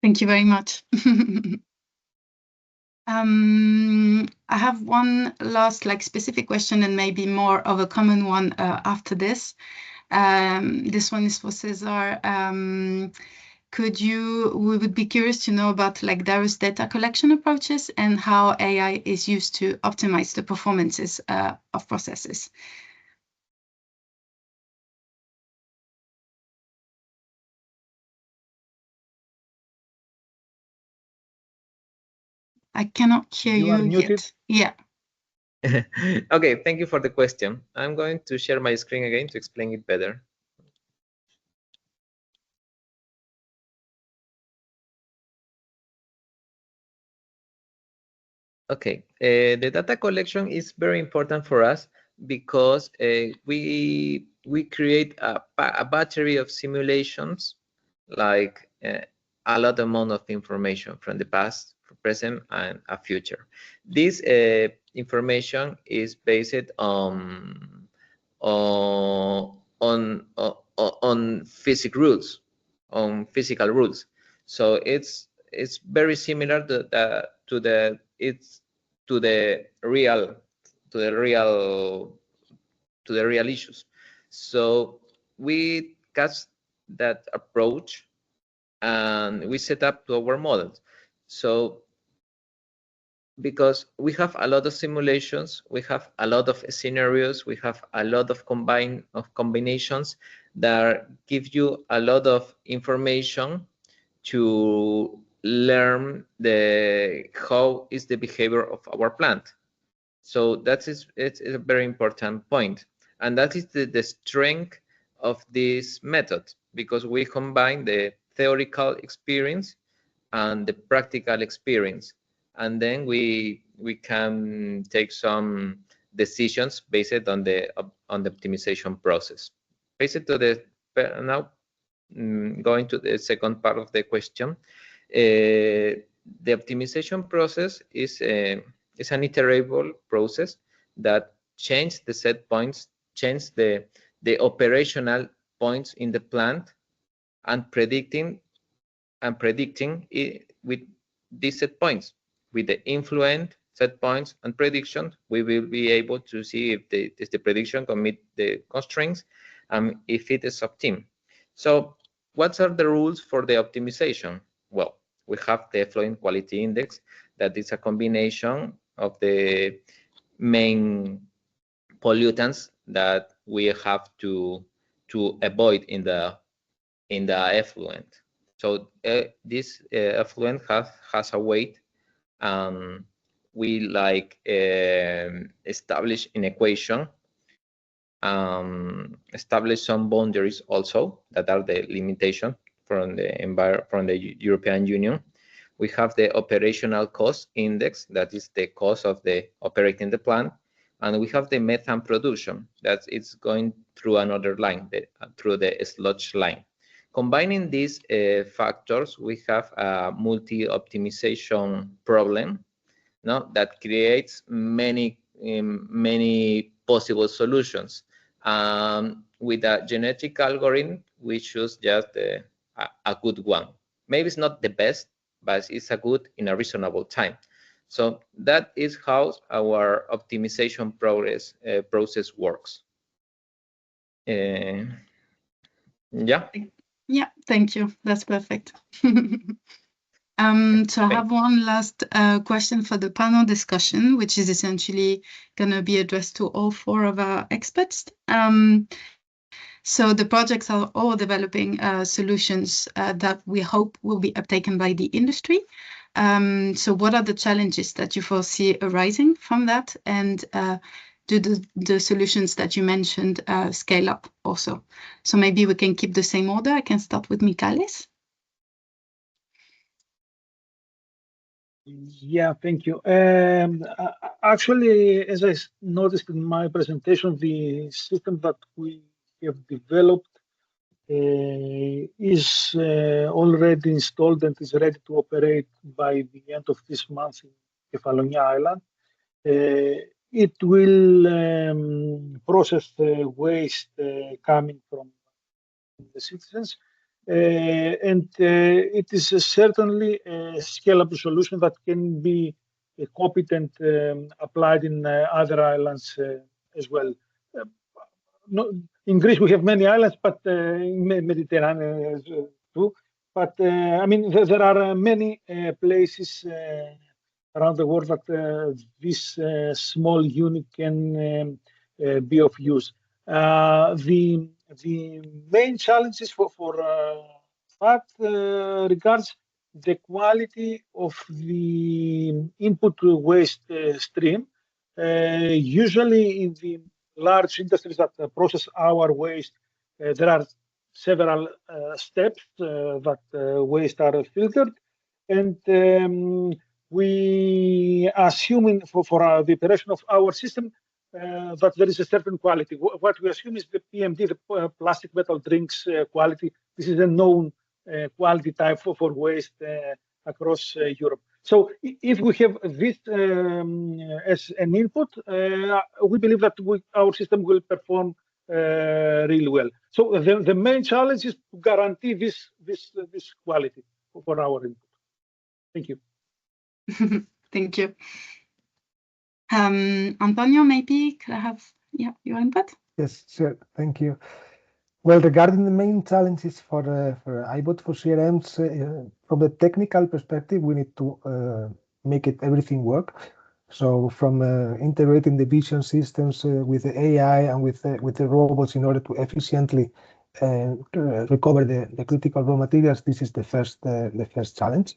Thank you very much. I have one last specific question and maybe more of a common one after this. This one is for Cesar. We would be curious to know about Darrow's data collection approaches and how AI is used to optimize the performances of processes. I cannot hear you are muted. Yet. Yeah. Okay, thank you for the question. I'm going to share my screen again to explain it better. Okay, the data collection is very important for us because we create a battery of simulations, like a lot amount of information from the past, present, and a future. This information is based on physical rules. So it's it's very similar to the real issues. So we cast that approach and we set up to our models. So because we have a lot of simulations, we have a lot of scenarios, we have a lot of combinations that give you a lot of information to learn how is the behavior of our plant. So it's a very important point, and that is the strength of this method, because we combine the theoretical experience and the practical experience, and then we can take some decisions based on the optimization process. Based to the now going to the second part of the question, the optimization process is an iterable process that change the set points, change the operational points in the plant, and predicting it with these set points. With the influent set points and prediction, we will be able to see if the prediction can meet the constraints and if it is optimal. So what are the rules for the optimization? Well, we have the effluent quality index, that is a combination of the main pollutants that we have to avoid in the effluent. So this effluent has a weight. We establish an equation, establish some boundaries also that are the limitation from the European Union. We have the operational cost index, that is the cost of the operating the plant, and we have the methane production, that it's going through another line, through the sludge line. Combining these factors, we have a multi-optimization problem, no, that creates many possible solutions. With a genetic algorithm, we choose just a good one. Maybe it's not the best, but it's a good in a reasonable time. So that is how our optimization process works. Yeah. Yeah, thank you. That's perfect. So I have one last question for the panel discussion, which is essentially going to be addressed to all four of our experts. So the projects are all developing solutions that we hope will be uptaken by the industry. So what are the challenges that you foresee arising from that? And do the solutions that you mentioned scale up also? So maybe we can keep the same order. I can start with Michalis. Yeah, thank you. Actually, as I noticed in my presentation, the system that we have developed is already installed and is ready to operate by the end of this month in Kefalonia Island. It will process the waste coming from the citizens. And it is certainly a scalable solution that can be copied and applied in other islands as well. In Greece, we have many islands, but in Mediterranean too. But I mean, there are many places around the world that this small unit can be of use. The main challenges for that regards the quality of the input waste stream. Usually in the large industries that process our waste, there are several steps that waste are filtered, and we assuming for the operation of our system that there is a certain quality. What we assume is the PMD, the plastic metal drinks quality. This is a known quality type for waste across Europe. So if we have this as an input, we believe that our system will perform really well. So the main challenge is to guarantee this quality for our input. Thank you. Thank you. Antonio, maybe could I have your input? Yes, sure. Thank you. Well, regarding the main challenges for iBot for CRMs, from the technical perspective, we need to make everything work. So from integrating the vision systems with the AI and with the robots in order to efficiently recover the critical raw materials, this is the first challenge.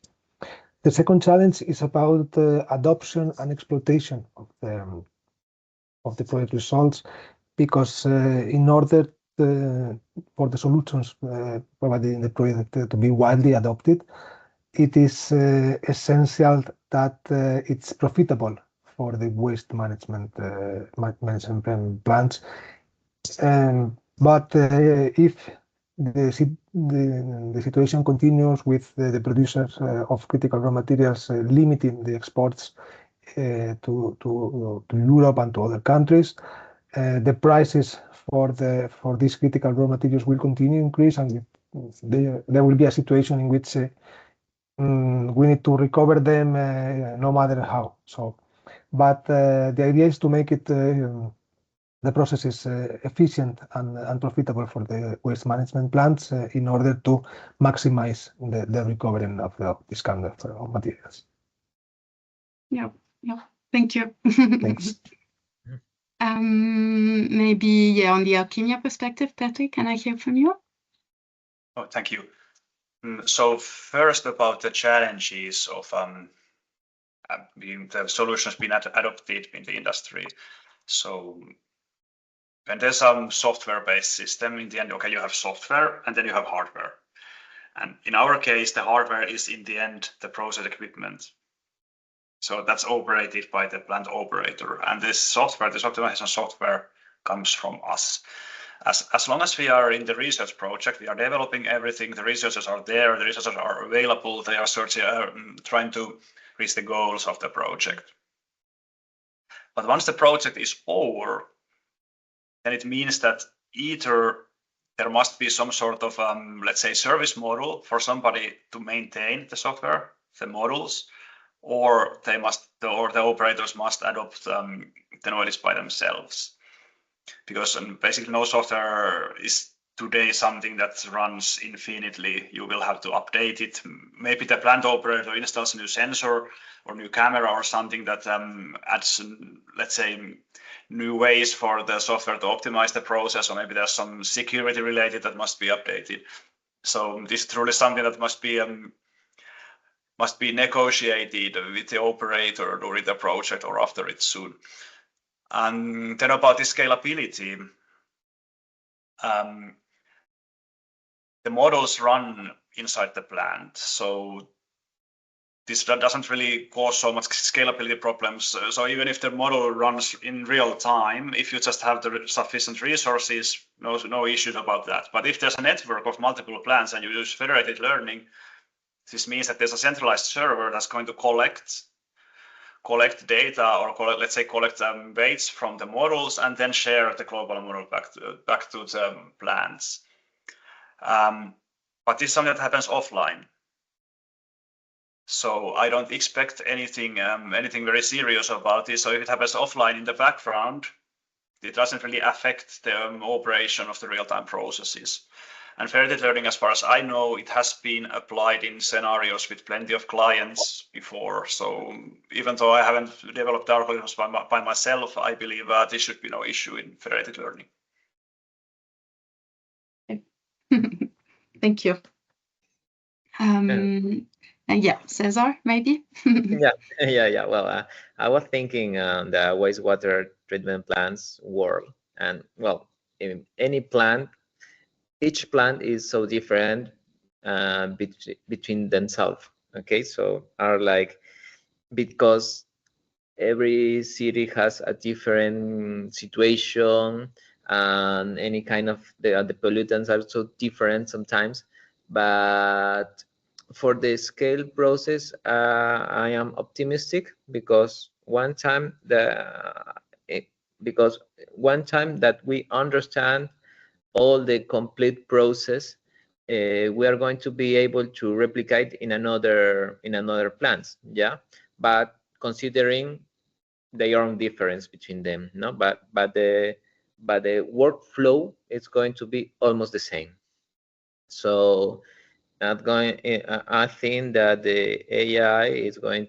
The second challenge is about adoption and exploitation of the project results, because in order for the solutions provided in the project to be widely adopted, it is essential that it's profitable for the waste management plants. But if the situation continues with the producers of critical raw materials limiting the exports to Europe and to other countries, the prices for these critical raw materials will continue to increase, and there will be a situation in which we need to recover them no matter how. So, but the idea is to make it the process is efficient and profitable for the waste management plants in order to maximize the recovery of this kind of materials. Yeah. Thank you. Thanks. Maybe on the ALCHIMIA perspective, Patrick, can I hear from you? Oh, thank you. So first, about the challenges of the solutions being adopted in the industry. So when there's some software-based system, in the end, okay, you have software and then you have hardware. And in our case, the hardware is in the end the process equipment. So that's operated by the plant operator. And this software, this optimization software, comes from us. As long as we are in the research project, we are developing everything, the researchers are there, the researchers are available, they are searching, trying to reach the goals of the project. But once the project is over, then it means that either there must be some sort of, let's say, service model for somebody to maintain the software, the models, or the operators must adopt the knowledge by themselves. Because basically no software is today something that runs infinitely. You will have to update it. Maybe the plant operator installs a new sensor or new camera or something that adds, let's say, new ways for the software to optimize the process, or maybe there's some security related that must be updated. So this is truly something that must be negotiated with the operator during the project or after it soon. And then about the scalability, the models run inside the plant, so this doesn't really cause so much scalability problems. So even if the model runs in real time, if you just have the sufficient resources, no issues about that. But if there's a network of multiple plants and you use federated learning, this means that there's a centralized server that's going to collect data, or collect weights from the models and then share the global model back to the plants. But this is something that happens offline. So I don't expect anything very serious about this. So if it happens offline in the background, it doesn't really affect the operation of the real-time processes. And federated learning, as far as I know, it has been applied in scenarios with plenty of clients before. So even though I haven't developed algorithms by myself, I believe this should be no issue in federated learning. Thank you. Yeah, Cesar, maybe. Yeah. Well, I was thinking the wastewater treatment plants world, and well, in any plant, each plant is so different between themselves. Okay, so are like, because every city has a different situation, and any kind of the pollutants are so different sometimes. But for the scale process, I am optimistic, because one time that we understand all the complete process, we are going to be able to replicate in another plants, yeah, but considering their own difference between them, no, but the workflow is going to be almost the same. So I think that the AI is going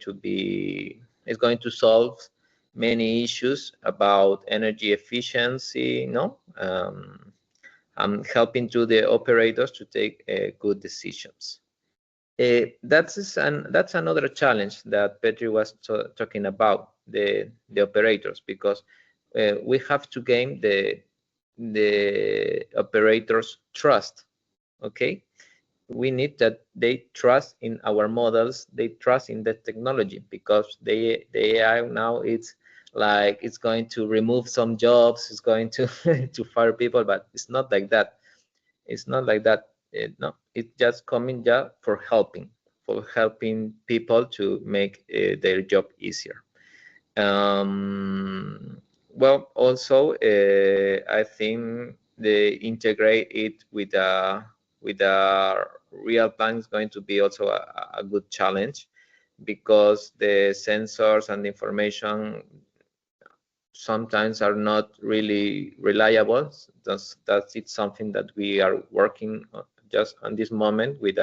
to solve many issues about energy efficiency, no, helping to the operators to take good decisions. That's another challenge that Petri was talking about, the operators, because we have to gain the operators' trust. Okay, we need that they trust in our models, they trust in the technology, because the AI now it's like it's going to remove some jobs, it's going to to fire people, but it's not like that. It's not like that. No, it's just coming just for helping people to make their job easier. Well, also I think they integrate it with a real plan is going to be also a good challenge, because the sensors and the information sometimes are not really reliable. That's it's something that we are working just on this moment with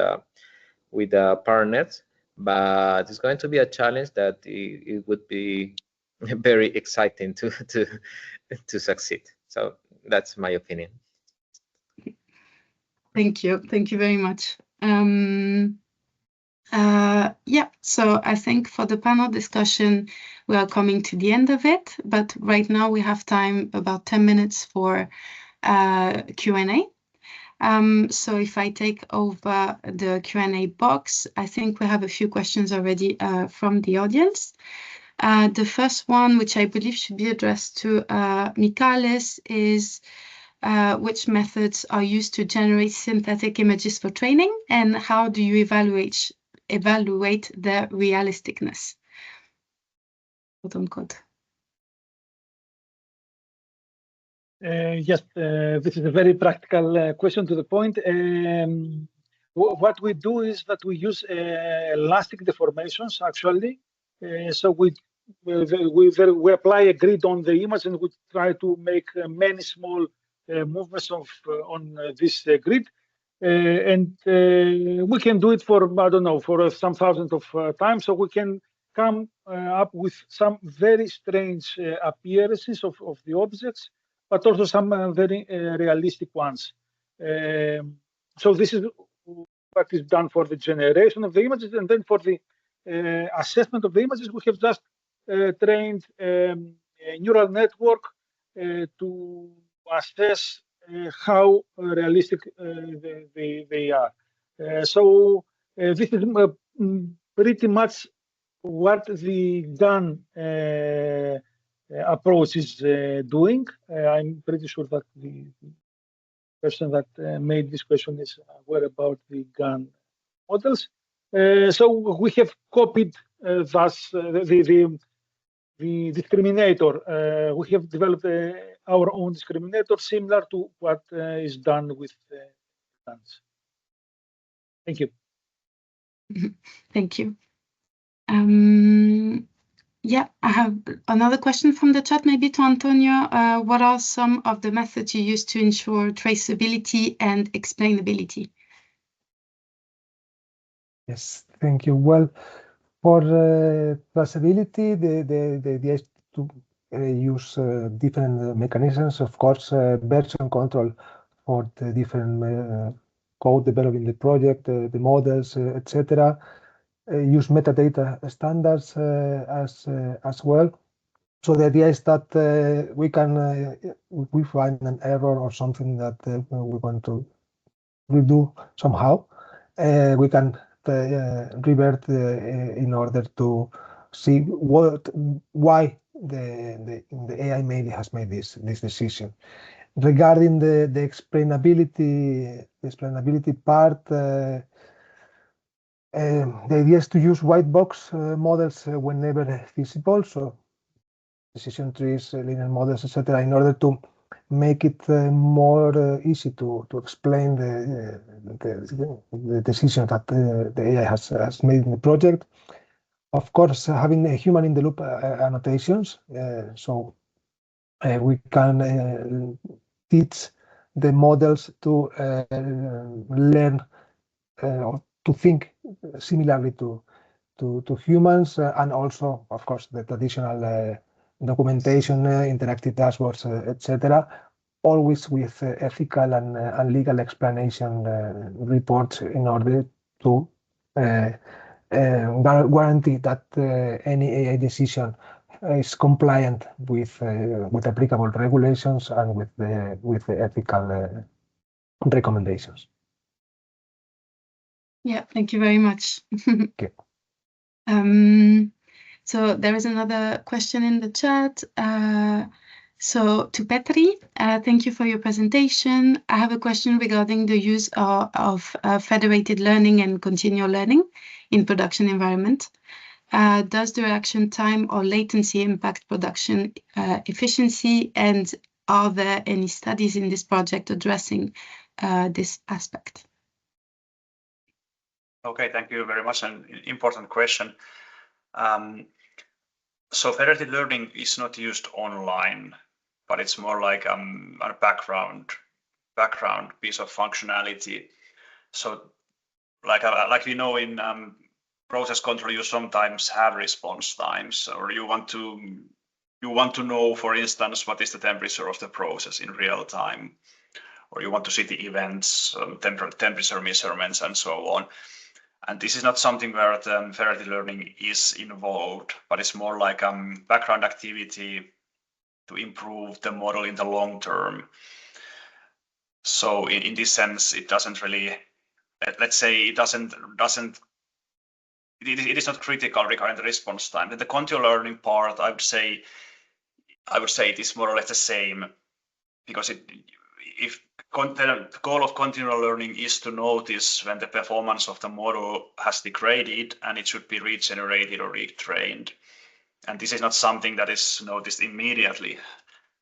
partners, but it's going to be a challenge that it would be very exciting to succeed. So that's my opinion. Thank you very much. Yeah, so I think for the panel discussion, we are coming to the end of it, but right now we have time, about 10 minutes for Q&A. So if I take over the Q&A box, I think we have a few questions already from the audience. The first one, which I believe should be addressed to Michalis, is which methods are used to generate synthetic images for training, and how do you evaluate their realisticness? Yes, this is a very practical question to the point. What we do is that we use elastic deformations, actually. So we apply a grid on the image, and we try to make many small movements on this grid. And we can do it for, I don't know, for some thousands of times. So we can come up with some very strange appearances of the objects, but also some very realistic ones. So this is what is done for the generation of the images, and then for the assessment of the images, we have just trained a neural network to assess how realistic they are. So this is pretty much what the GAN approach is doing. I'm pretty sure that the person that made this question is aware about the GAN models. So we have copied thus the discriminator. We have developed our own discriminator similar to what is done with GANs. Thank you. Thank you. Yeah, I have another question from the chat, maybe to Antonio. What are some of the methods you use to ensure traceability and explainability? Yes, thank you. Well, for traceability, the idea is to use different mechanisms, of course, version control for the different code developed in the project, the models, etc. Use metadata standards as well. So the idea is that we can, we find an error or something that we want to redo somehow, we can revert in order to see why the AI maybe has made this decision. Regarding the explainability part, the idea is to use white box models whenever feasible, so decision trees, linear models, etc., in order to make it more easy to explain the decision that the AI has made in the project. Of course, having a human in the loop annotations, so we can teach the models to learn or to think similarly to humans, and also, of course, the traditional documentation, interactive dashboards, etc. Always with ethical and legal explanation reports in order to guarantee that any AI decision is compliant with applicable regulations and with the ethical recommendations. Yeah, thank you very much. Okay. So there is another question in the chat. So to Petri, thank you for your presentation. I have a question regarding the use of federated learning and continual learning in production environment. Does the reaction time or latency impact production efficiency? And are there any studies in this project addressing this aspect? Okay, thank you very much. An important question. So federated learning is not used online, but it's more like a background piece of functionality. So like we know in process control, you sometimes have response times, or you want to know, for instance, what is the temperature of the process in real time, or you want to see the events, temperature measurements, and so on. And this is not something where the federated learning is involved, but it's more like background activity to improve the model in the long term. So in this sense, it doesn't really, let's say, it is not critical regarding the response time. The continual learning part, I would say it is more or less the same, because if the goal of continual learning is to notice when the performance of the model has degraded, and it should be regenerated or retrained. And this is not something that is noticed immediately.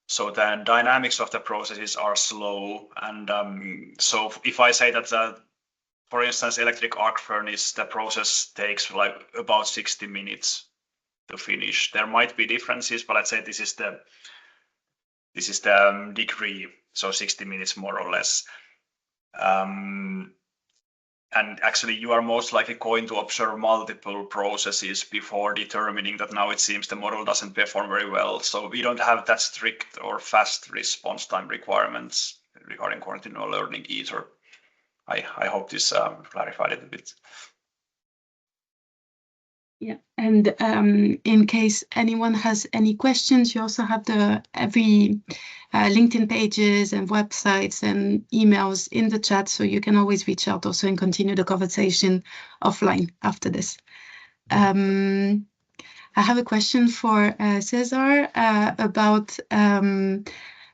So the dynamics of the processes are slow. And so if I say that, for instance, electric arc furnace, the process takes like about 60 minutes to finish. There might be differences, but let's say this is the degree, so 60 minutes more or less. And actually, you are most likely going to observe multiple processes before determining that now it seems the model doesn't perform very well. So we don't have that strict or fast response time requirements regarding continual learning either. I hope this clarified it a bit. Yeah, and in case anyone has any questions, you also have every LinkedIn pages and websites and emails in the chat, so you can always reach out also and continue the conversation offline after this. I have a question for Cesar about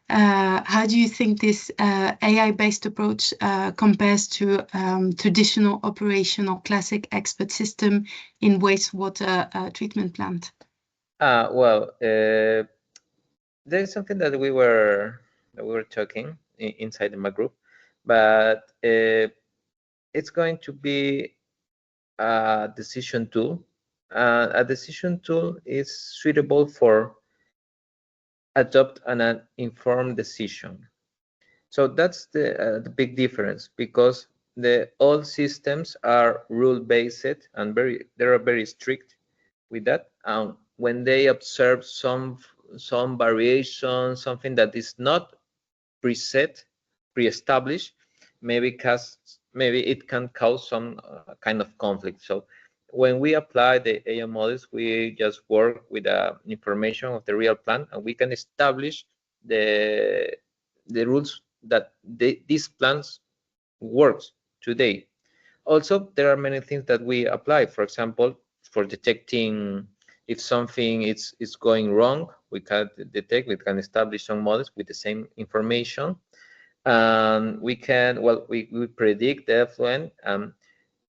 how do you think this AI-based approach compares to traditional operational classic expert system in wastewater treatment plant? Well, there is something that we were talking inside my group, but it's going to be a decision tool. A decision tool is suitable for adopt an informed decision. So that's the big difference, because the old systems are rule-based and they are very strict with that. When they observe some variation, something that is not preset, pre-established, maybe it can cause some kind of conflict. So when we apply the AI models, we just work with the information of the real plant, and we can establish the rules that these plants works today. Also, there are many things that we apply. For example, for detecting if something is going wrong, we can establish some models with the same information, and we predict the effluent.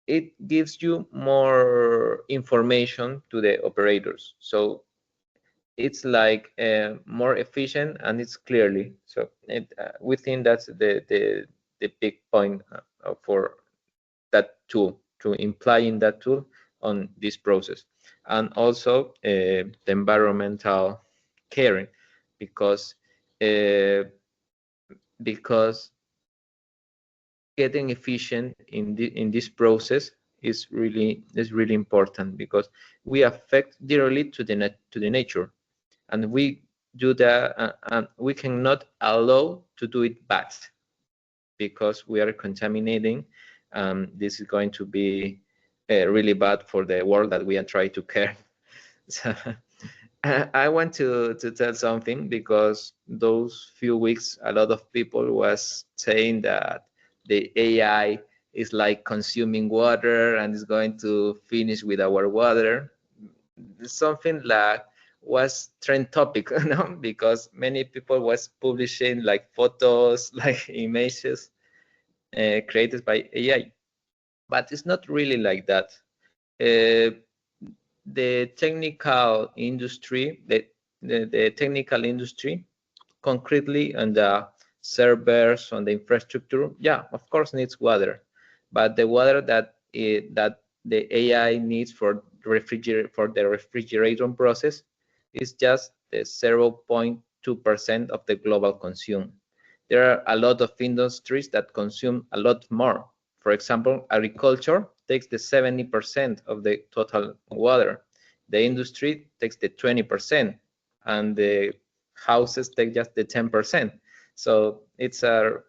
It gives you more information to the operators. So it's like more efficient and it's clearly. So we think that's the big point for that tool, to implying that tool on this process. And also the environmental caring, because getting efficient in this process is really important, because we affect directly to the nature, and we do that, and we cannot allow to do it bad, because we are contaminating. This is going to be really bad for the world that we are trying to care. So, I want to tell something, because those few weeks a lot of people was saying that the AI is like consuming water and is going to finish with our water. Something like was trend topic, no? Because many people was publishing like photos, like images created by AI, but it's not really like that. The technical industry, the technical industry, concretely on the servers, on the infrastructure, yeah, of course needs water, but the water that the AI needs for the refrigeration process is just the 0.2% of the global consume. There are a lot of industries that consume a lot more. For example, agriculture takes the 70% of the total water. The industry takes the 20%, and the houses take just the 10%. So it's a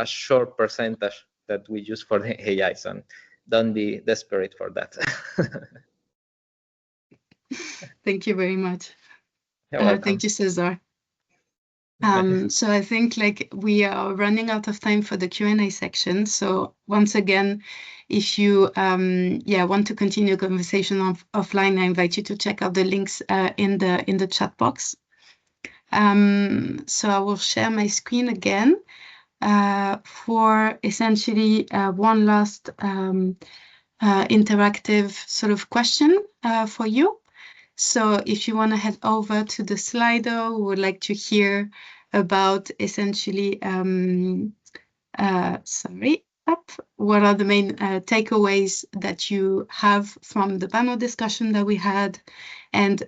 short percentage that we use for the AI. So don't be desperate for that. Thank you very much. You're welcome. Thank you, Cesar. So I think like we are running out of time for the Q&A section. So once again, if you want to continue conversation offline, I invite you to check out the links in the chat box. So I will share my screen again for essentially one last interactive sort of question for you. So if you want to head over to the Slido, we would like to hear about essentially, what are the main takeaways that you have from the panel discussion that we had, and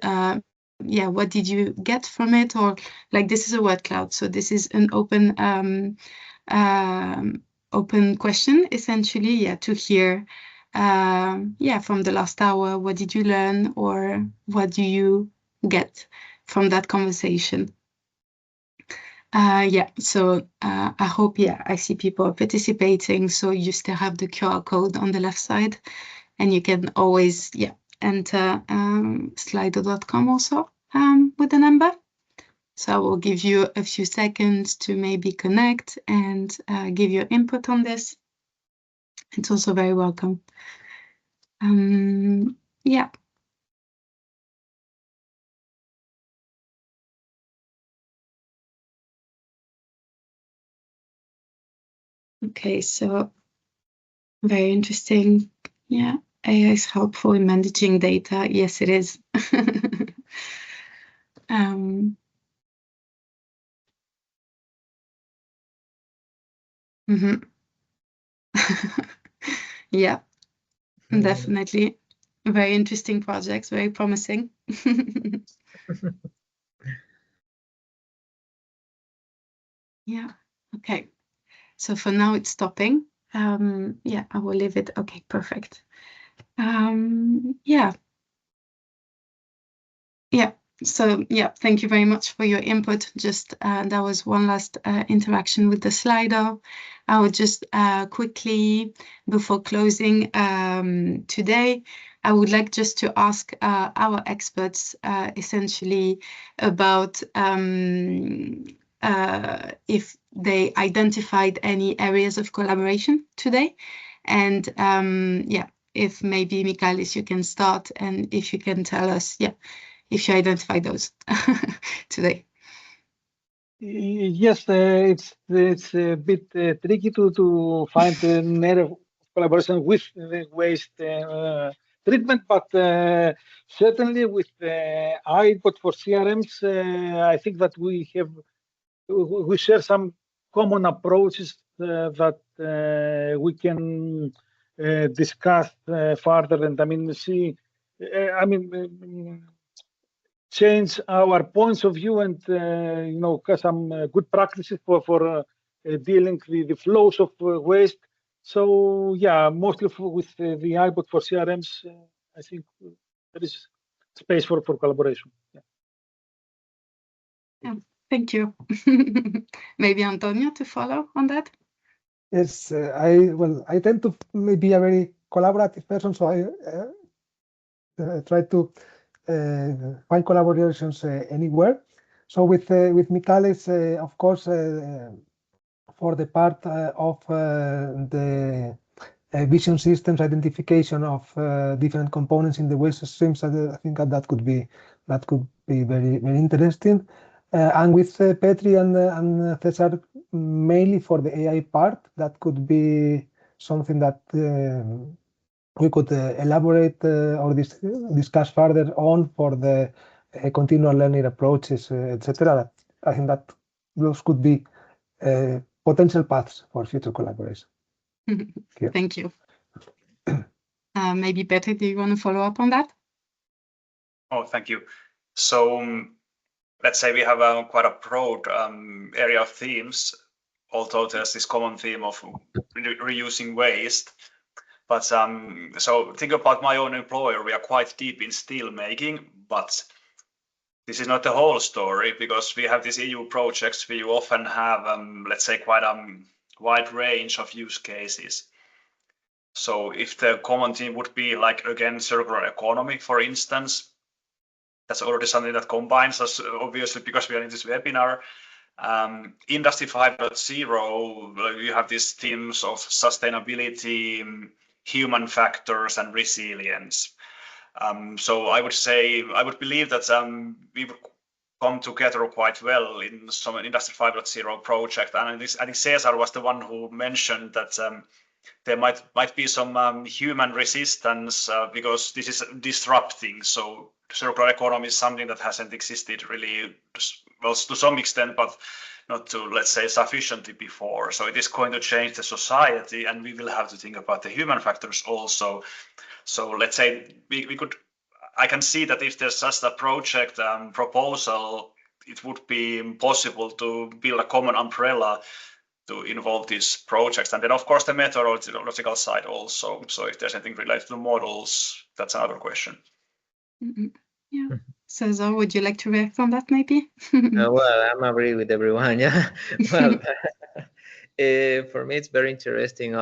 what did you get from it? Or like, this is a word cloud, so this is an open open question essentially, to hear from the last hour, what did you learn, or what do you get from that conversation? So I hope, I see people participating, so you still have the QR code on the left side, and you can always enter slido.com also with the number. So I will give you a few seconds to maybe connect and give your input on this. It's also very welcome. Okay, so very interesting. AI is helpful in managing data. Yes, it is. Yeah, definitely. Very interesting projects, very promising. Yeah, okay. So for now it's stopping. I will leave it. Okay, perfect. So thank you very much for your input. Just that was one last interaction with the Slido. I would just quickly, before closing today, I would like just to ask our experts essentially about if they identified any areas of collaboration today, and if maybe Michalis, you can start, and if you can tell us if you identify those today. Yes, it's a bit tricky to find an area of collaboration with the waste treatment, but certainly with iBot for CRMs, I think that we share some common approaches that we can discuss further, and I mean change our points of view and some good practices for dealing with the flows of waste. So yeah, mostly with the iBot for CRMs, I think there is space for collaboration. Yeah, thank you. Maybe Antonio to follow on that. Yes, I tend to be a very collaborative person, so I try to find collaborations anywhere. So with Michalis, of course, for the part of the vision systems identification of different components in the waste streams, I think that could be very interesting. And with Petri and Cesar, mainly for the AI part, that could be something that we could elaborate or discuss further on for the continual learning approaches, etc. I think that those could be potential paths for future collaboration. Thank you. Maybe Petri, do you want to follow up on that? Oh, thank you. So let's say we have quite a broad area of themes, although there's this common theme of reusing waste. But so think about my own employer. We are quite deep in steel making, but this is not the whole story, because we have these EU projects. We often have, let's say, quite a wide range of use cases. So if the common theme would be like, again, circular economy, for instance, that's already something that combines us, obviously, because we are in this webinar. Industry 5.0, you have these themes of sustainability, human factors, and resilience. So I would believe that we would come together quite well in some Industry 5.0 project. And I think Cesar was the one who mentioned that there might be some human resistance because this is disrupting. So circular economy is something that hasn't existed really, well, to some extent, but not to, let's say, sufficiently before. So it is going to change the society, and we will have to think about the human factors also. So let's say I can see that if there's just a project proposal, it would be possible to build a common umbrella to involve these projects. And then, of course, the methodological side also. So if there's anything related to models, that's another question. Yeah. Cesar, would you like to react on that maybe? Well, I'm agree with everyone. Yeah. Well, for me, it's very interesting.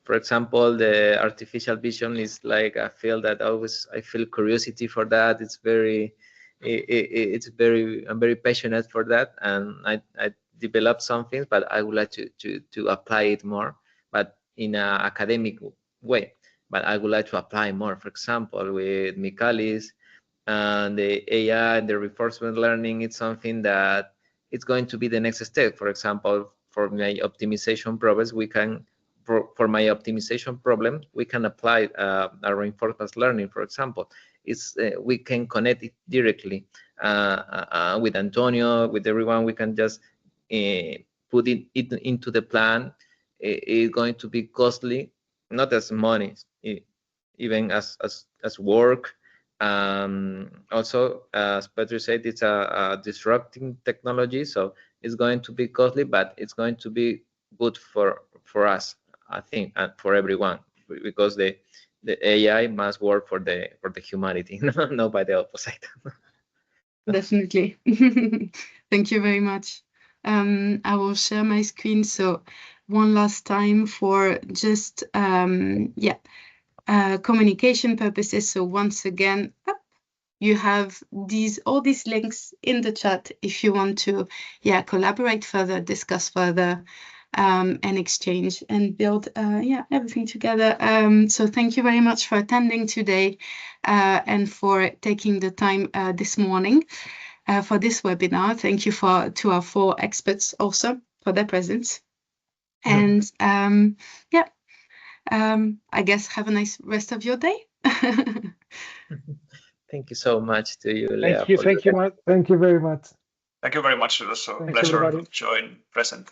For example, the artificial vision is like a field that I feel curiosity for that. It's I'm very passionate for that, and I developed some things, but I would like to apply it more, but in an academic way. But I would like to apply more. For example, with Michalis and the AI, the reinforcement learning, it's something that it's going to be the next step. For example, for my optimization problems, we can apply a reinforcement learning. For example, we can connect it directly with Antonio, with everyone. We can just put it into the plan. It's going to be costly, not as money, even as work. Also, as Petri said, it's a disrupting technology, so it's going to be costly, but it's going to be good for us, I think, and for everyone, because the AI must work for the humanity, not by the opposite. Definitely. Thank you very much. I will share my screen. So one last time for just communication purposes. So once again, you have all these links in the chat if you want to collaborate further, discuss further, and exchange and build everything together. So thank you very much for attending today and for taking the time this morning for this webinar. Thank you to our 4 experts also for their presence. And I guess have a nice rest of your day. Thank you so much to you, Leah. Thank you, Matt. Thank you very much. Thank you very much. It was a Thanks, pleasure everybody. to join present.